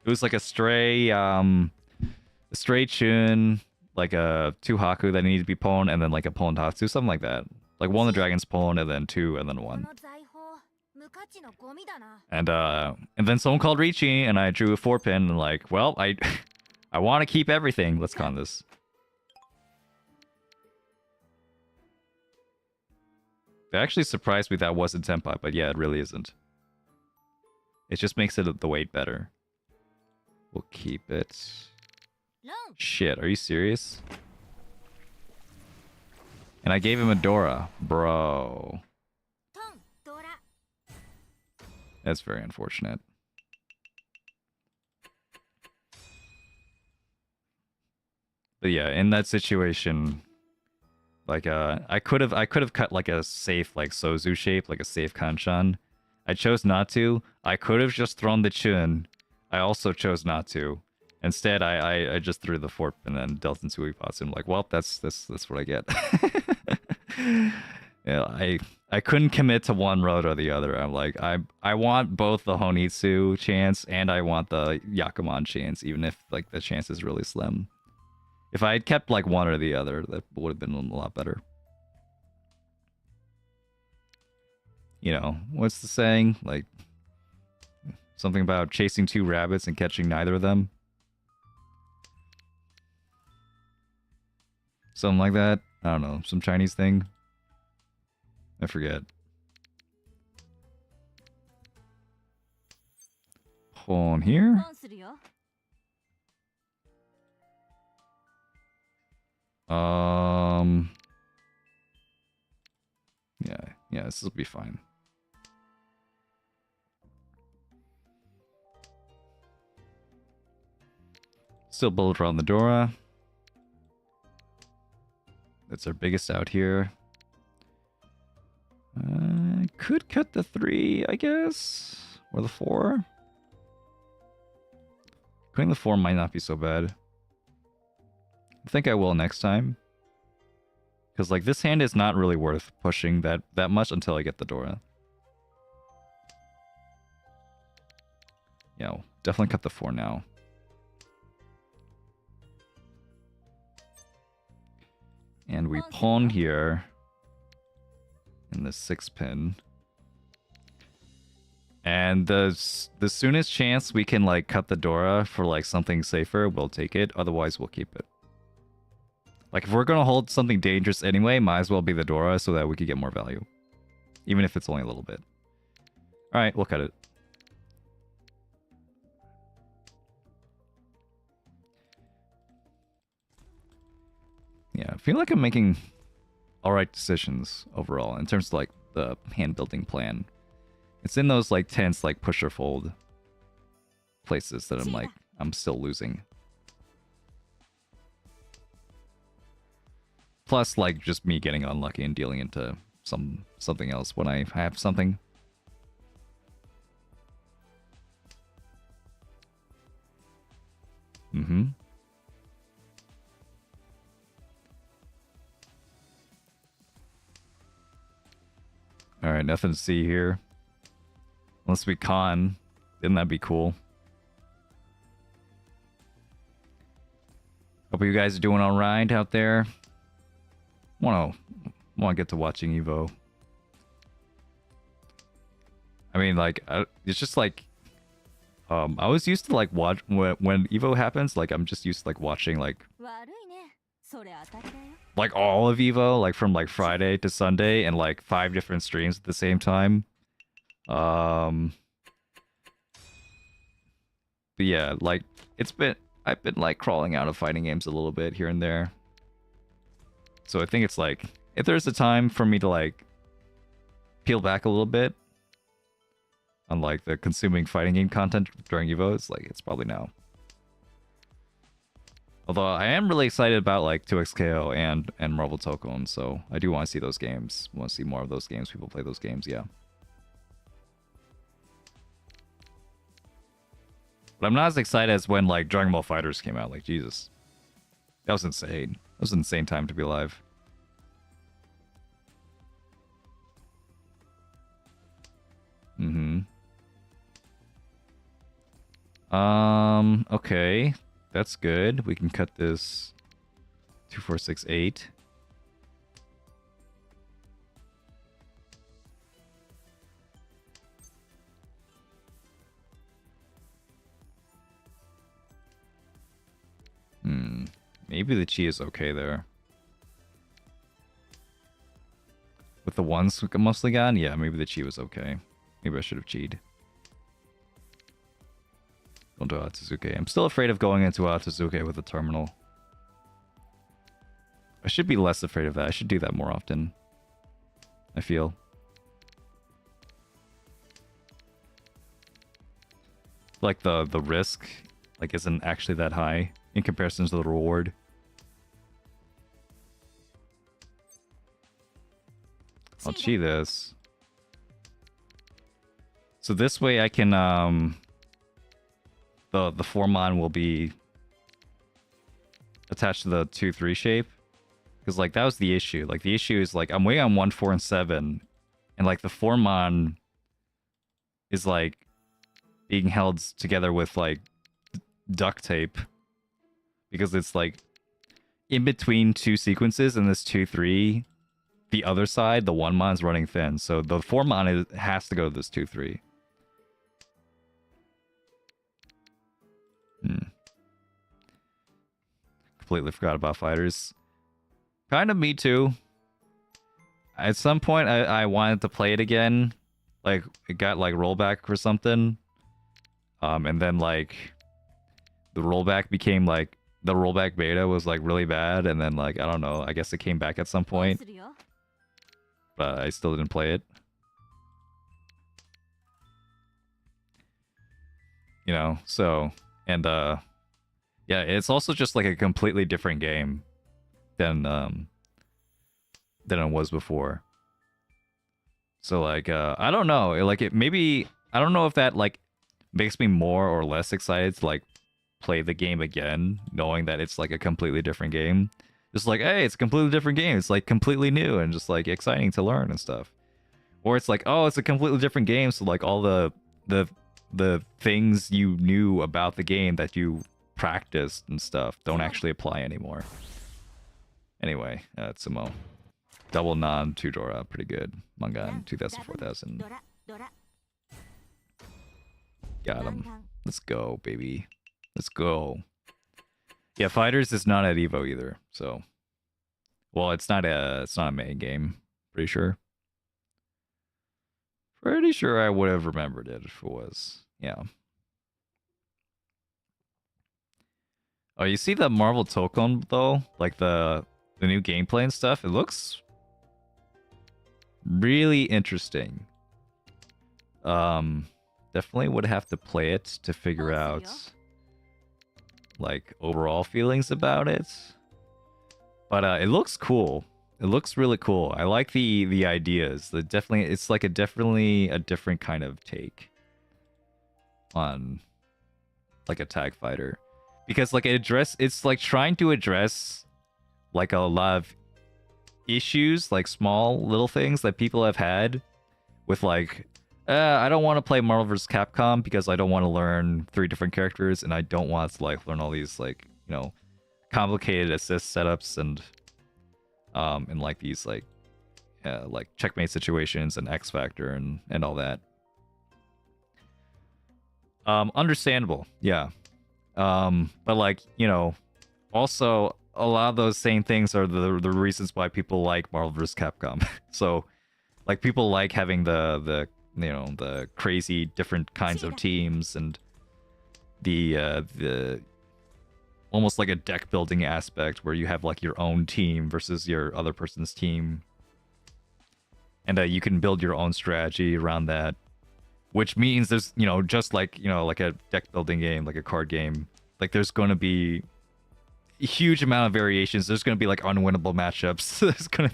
It was like a stray Chun, like a 2 Haku that needed to be pwned, and then like a pwned Hatsu, something like that. Like 1 of the dragons pwned, and then 2, and then 1. And then someone called Riichi, and I drew a 4-pin, and like, well, I want to keep everything. Let's con this. It actually surprised me that wasn't Senpai, but yeah, it really isn't. It just makes it the weight better. We'll keep it. Shit, are you serious? And I gave him a Dora. Bro. That's very unfortunate. But yeah, in that situation, like I could have cut like a safe like Sozu shape, like a safe Kanchan. I chose not to. I could have just thrown the Chun. I also chose not to. Instead, I just threw the 4 and then dealt into Uipatsu. I'm like, well, that's what I get. Yeah, I couldn't commit to one road or the other. I'm like, I want both the Honitsu chance and I want the Yakuman chance, even if like the chance is really slim. If I had kept like one or the other, that would have been a lot better. You know, what's the saying? Like something about chasing 2 rabbits and catching neither of them. Something like that. I don't know, some Chinese thing. I forget. On here. this will be fine. Still build around the Dora. That's our biggest out here. Could cut the 3, I guess. Or the 4. Cutting the 4 might not be so bad. I think I will next time. Because, like, this hand is not really worth pushing that much until I get the Dora. Yeah, definitely cut the 4 now. And we pawn here in the 6 pin. And the soonest chance we can, like, cut the Dora for, like, something safer, we'll take it. Otherwise, we'll keep it. Like, if we're gonna hold something dangerous anyway, might as well be the Dora so that we could get more value. Even if it's only a little bit. Alright, we'll cut it. Yeah, I feel like I'm making alright decisions overall in terms of, like, the hand building plan. It's in those, like, tense, like, push or fold places that I'm still losing. Plus, like, just me getting unlucky and dealing into something else when I have something. Mm-hmm. Alright, nothing to see here. Unless we con, then that'd be cool. Hope you guys are doing alright out there. Wanna get to watching Evo. I mean, like, it's just like, I was used to, like, watch when Evo happens. Like, I'm just used to, like, watching, like all of Evo, like from, like, Friday to Sunday, and, like, 5 different streams at the same time. But yeah, like, I've been, like, crawling out of fighting games a little bit here and there. So I think it's like, if there's a time for me to, like, peel back a little bit on, like, the consuming fighting game content during Evo, it's probably now. Although I am really excited about, like, 2XKO and Marvel Tokon, so I do want to see those games. Want to see more of those games. People play those games, yeah. But I'm not as excited as when, like, Dragon Ball FighterZ came out. Like, Jesus. That was insane. That was an insane time to be alive. Mm-hmm. Okay. That's good. We can cut this 2, 4, 6, 8. Maybe the chi is okay there. With the ones mostly gone? Yeah, maybe the chi was okay. Maybe I should have chi'd. Don't do Atsuzuke. I'm still afraid of going into Atsuzuke with a terminal. I should be less afraid of that. I should do that more often. I feel. Like the risk, like, isn't actually that high in comparison to the reward. I'll chi this. So this way I can the 4-mon will be attached to the 2-3 shape. Because, like, that was the issue. Like, the issue is, like, I'm waiting on 1, 4, and 7. And, like, the 4-mon is, like, being held together with, like, duct tape. Because it's, like, in between 2 sequences in this 2-3, the other side, the 1-mon's running thin. So the 4-mon has to go to this 2-3. Completely forgot about fighters. Kind of me too. At some point, I wanted to play it again. Like, it got, like, rollback or something. And then, like, the rollback became, like, the rollback beta was, like, really bad. And then, like, I don't know. I guess it came back at some point. but I still didn't play it. You know, so and yeah, it's also just like a completely different game than it was before. So like I don't know, like it maybe I don't know if that like makes me more or less excited to like play the game again, knowing that it's like a completely different game. Just like, hey, it's a completely different game. It's like completely new and just like exciting to learn and stuff. Or it's like, oh, it's a completely different game, so like all the things you knew about the game that you practiced and stuff don't actually apply anymore. Anyway, Tsumo. Double non, 2 Dora, pretty good. Mangan, 2000, 4000. Got him. Let's go, baby. Let's go. Yeah, Fighters is not at Evo either, so. Well, it's not a main game. Pretty sure. Pretty sure I would have remembered it if it was. Yeah. Oh, you see the Marvel Tokon though? Like the new gameplay and stuff? It looks really interesting. Definitely would have to play it to figure out like overall feelings about it. But it looks cool. It looks really cool. I like the ideas. It's like definitely a different kind of take on like a tag fighter. Because like it's like trying to address like a lot of issues, like small little things that people have had with like I don't want to play Marvel vs. Capcom because I don't want to learn 3 different characters and I don't want to like learn all these like, you know, complicated assist setups and like these like checkmate situations and X Factor and all that. Understandable, yeah. But like, you know, also a lot of those same things are the reasons why people like Marvel vs. Capcom. So like people like having the you know, the crazy different kinds of teams and the almost like a deck building aspect where you have like your own team versus your other person's team, and you can build your own strategy around that, which means there's, you know, just like, you know, like a deck building game, like a card game, like there's going to be a huge amount of variations. There's going to be like unwinnable matchups. there's going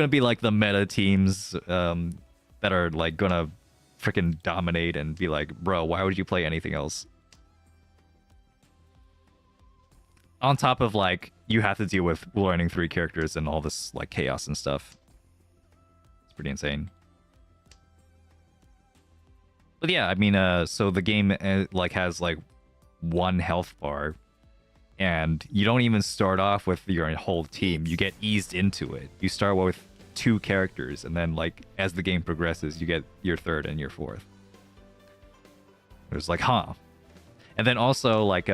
to be like the meta teams that are like going to freaking dominate and be like, bro, why would you play anything else? On top of like you have to deal with learning 3 characters and all this like chaos and stuff. It's pretty insane. But yeah, I mean, so the game like has like 1 health bar, and you don't even start off with your whole team. You get eased into it. You start with 2 characters, and then like as the game progresses, you get your 3rd and your 4th. It was like, huh. And then also like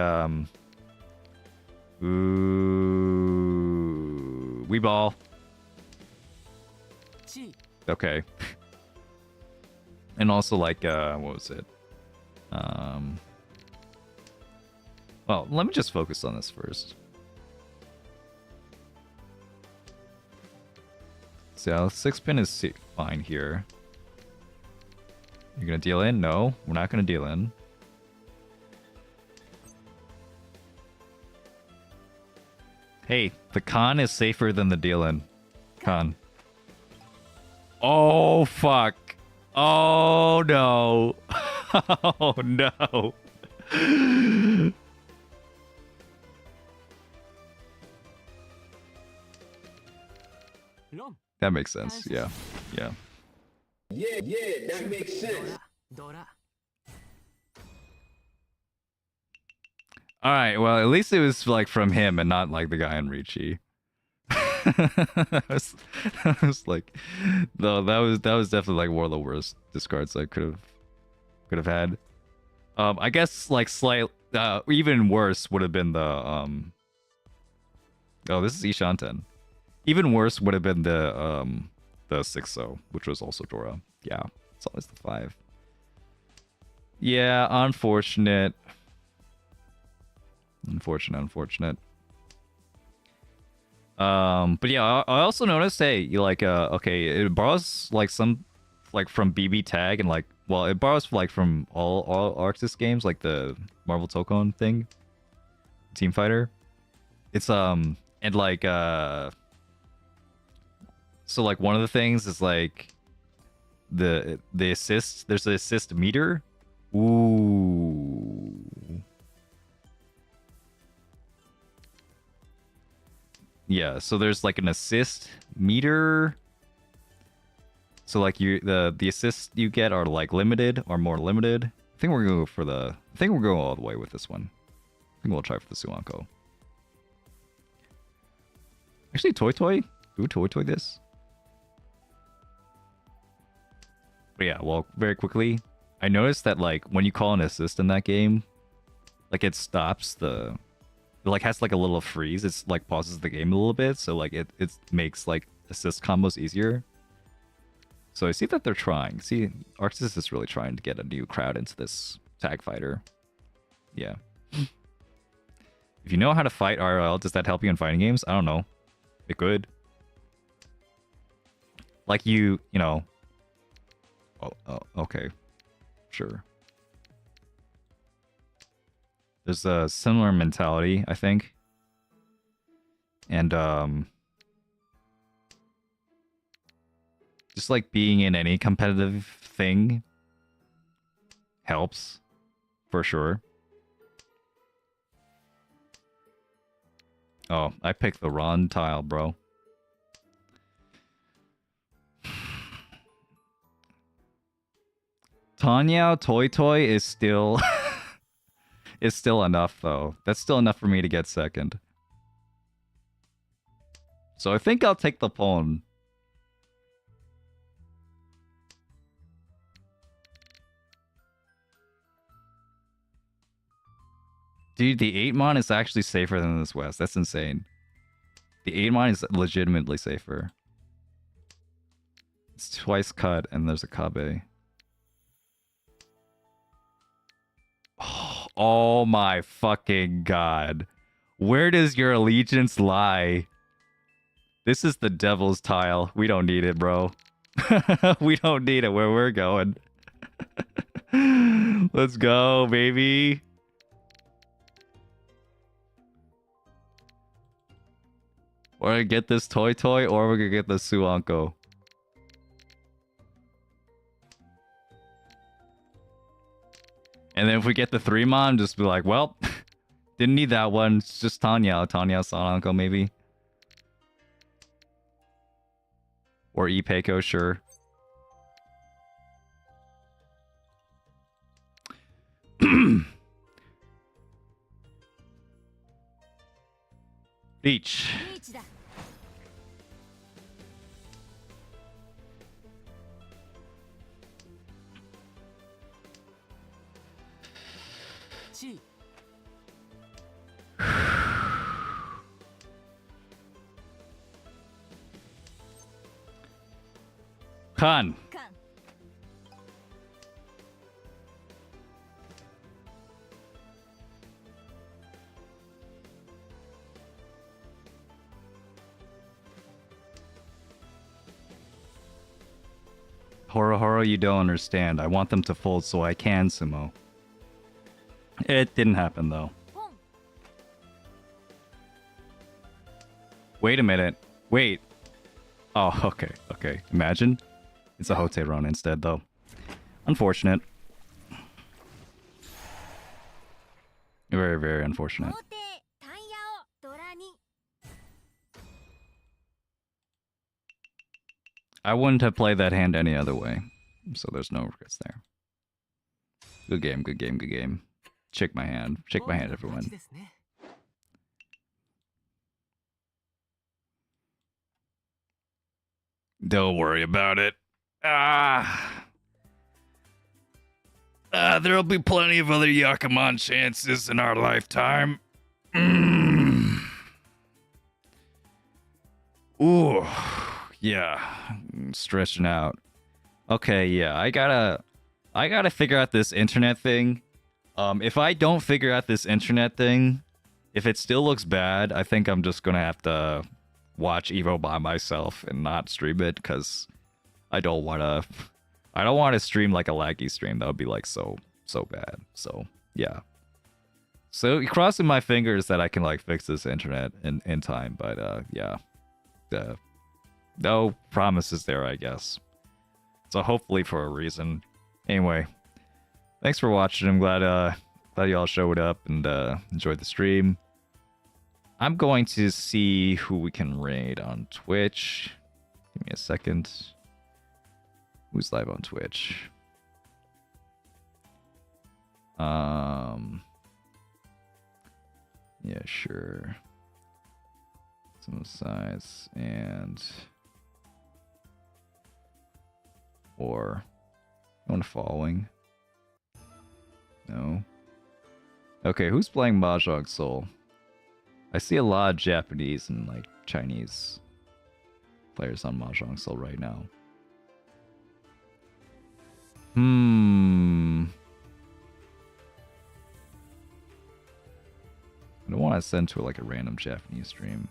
ooh, we ball. Okay. And also like what was it? Well, let me just focus on this first. So 6-pin is fine here. You're gonna deal in? No, we're not gonna deal in. Hey, the con is safer than the deal in. Con. Oh fuck. Oh no. Oh no. That makes sense. Yeah. Yeah. Yeah, that makes sense. All right. Well, at least it was like from him and not like the guy in Riichi. I was like, no, that was definitely like one of the worst discards I could have had. I guess like even worse would have been the oh, this is Ishanten. Even worse would have been the 6-0, which was also Dora. Yeah, it's always the 5. Yeah, unfortunate. Unfortunate. But yeah, I also noticed, hey, you like, okay, it borrows like some, like from BB Tag and like, well, it borrows like from all Arxis games, like the Marvel Tokon thing, Team Fighter. It's and like so like one of the things is like the assist. There's an assist meter. Ooh. Yeah, so there's like an assist meter. So like the assists you get are like limited or more limited. I think we're going for the I think we're going all the way with this one. I think we'll try for the Suanko. Actually, Toy Toy? Do we Toy Toy this? But yeah, well, very quickly, I noticed that like when you call an assist in that game, like it stops the it like has like a little freeze. It's like pauses the game a little bit, so like it makes like assist combos easier. So I see that they're trying. See, Arxis is really trying to get a new crowd into this tag fighter. Yeah. If you know how to fight RL, does that help you in fighting games? I don't know. It could. Like you know. Oh, okay. Sure. There's a similar mentality, I think. And just like being in any competitive thing helps for sure. Oh, I picked the wrong tile, bro. Tanya Toy Toy is still is still enough though. That's still enough for me to get second. So I think I'll take the pawn. Dude, the 8-mon is actually safer than this West. That's insane. The 8-mon is legitimately safer. It's twice cut and there's a Kabe. Oh my fucking god. Where does your allegiance lie? This is the devil's tile. We don't need it, bro. We don't need it where we're going. Let's go, baby. We're gonna get this Toy Toy or we're gonna get the Suanko. And then if we get the 3-mon, just be like, well, didn't need that one. It's just Tanya. Tanya Suanko, maybe. Or Ipeko, sure. Beach. Khan. Horo, you don't understand. I want them to fold so I can sumo. It didn't happen though. Wait a minute. Wait. Oh, okay, okay. Imagine. It's a Hote run instead though. Unfortunate. Very, very unfortunate. I wouldn't have played that hand any other way. So there's no regrets there. Good game, good game, good game. Shake my hand. Shake my hand, everyone. Don't worry about it. There'll be plenty of other Yakuman chances in our lifetime. Ooh, yeah, stretching out. Okay, yeah, I gotta figure out this internet thing. If I don't figure out this internet thing, if it still looks bad, I think I'm just gonna have to watch Evo by myself and not stream it because I don't want to stream like a laggy stream. That would be like so bad. So yeah. So crossing my fingers that I can like fix this internet in time, but yeah. No promises there, I guess. So hopefully for a reason. Anyway, thanks for watching. I'm glad y'all showed up and enjoyed the stream. I'm going to see who we can raid on Twitch. Give me a second. Who's live on Twitch? Yeah, sure. Some size and or anyone following? No. Okay, who's playing Mahjong Soul? I see a lot of Japanese and like Chinese players on Mahjong Soul right now. I don't want to send to like a random Japanese stream.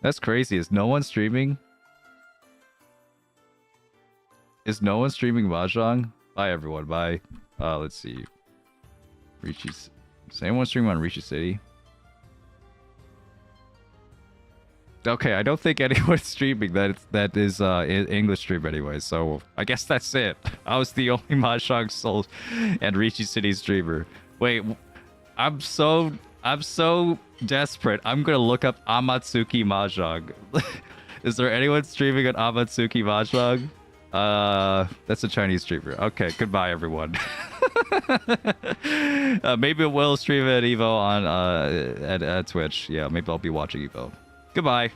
That's crazy. Is no one streaming? Is no one streaming Mahjong? Bye everyone. Bye. Let's see. Riichi's. Is anyone streaming on Riichi City? Okay, I don't think anyone's streaming. That is English stream anyway. So I guess that's it. I was the only Mahjong Soul and Riichi City streamer. Wait, I'm so desperate. I'm gonna look up Amatsuki Mahjong. Is there anyone streaming on Amatsuki Mahjong? That's a Chinese streamer. Okay, goodbye everyone. Maybe we'll stream at Evo on at Twitch. Yeah, maybe I'll be watching Evo. Goodbye.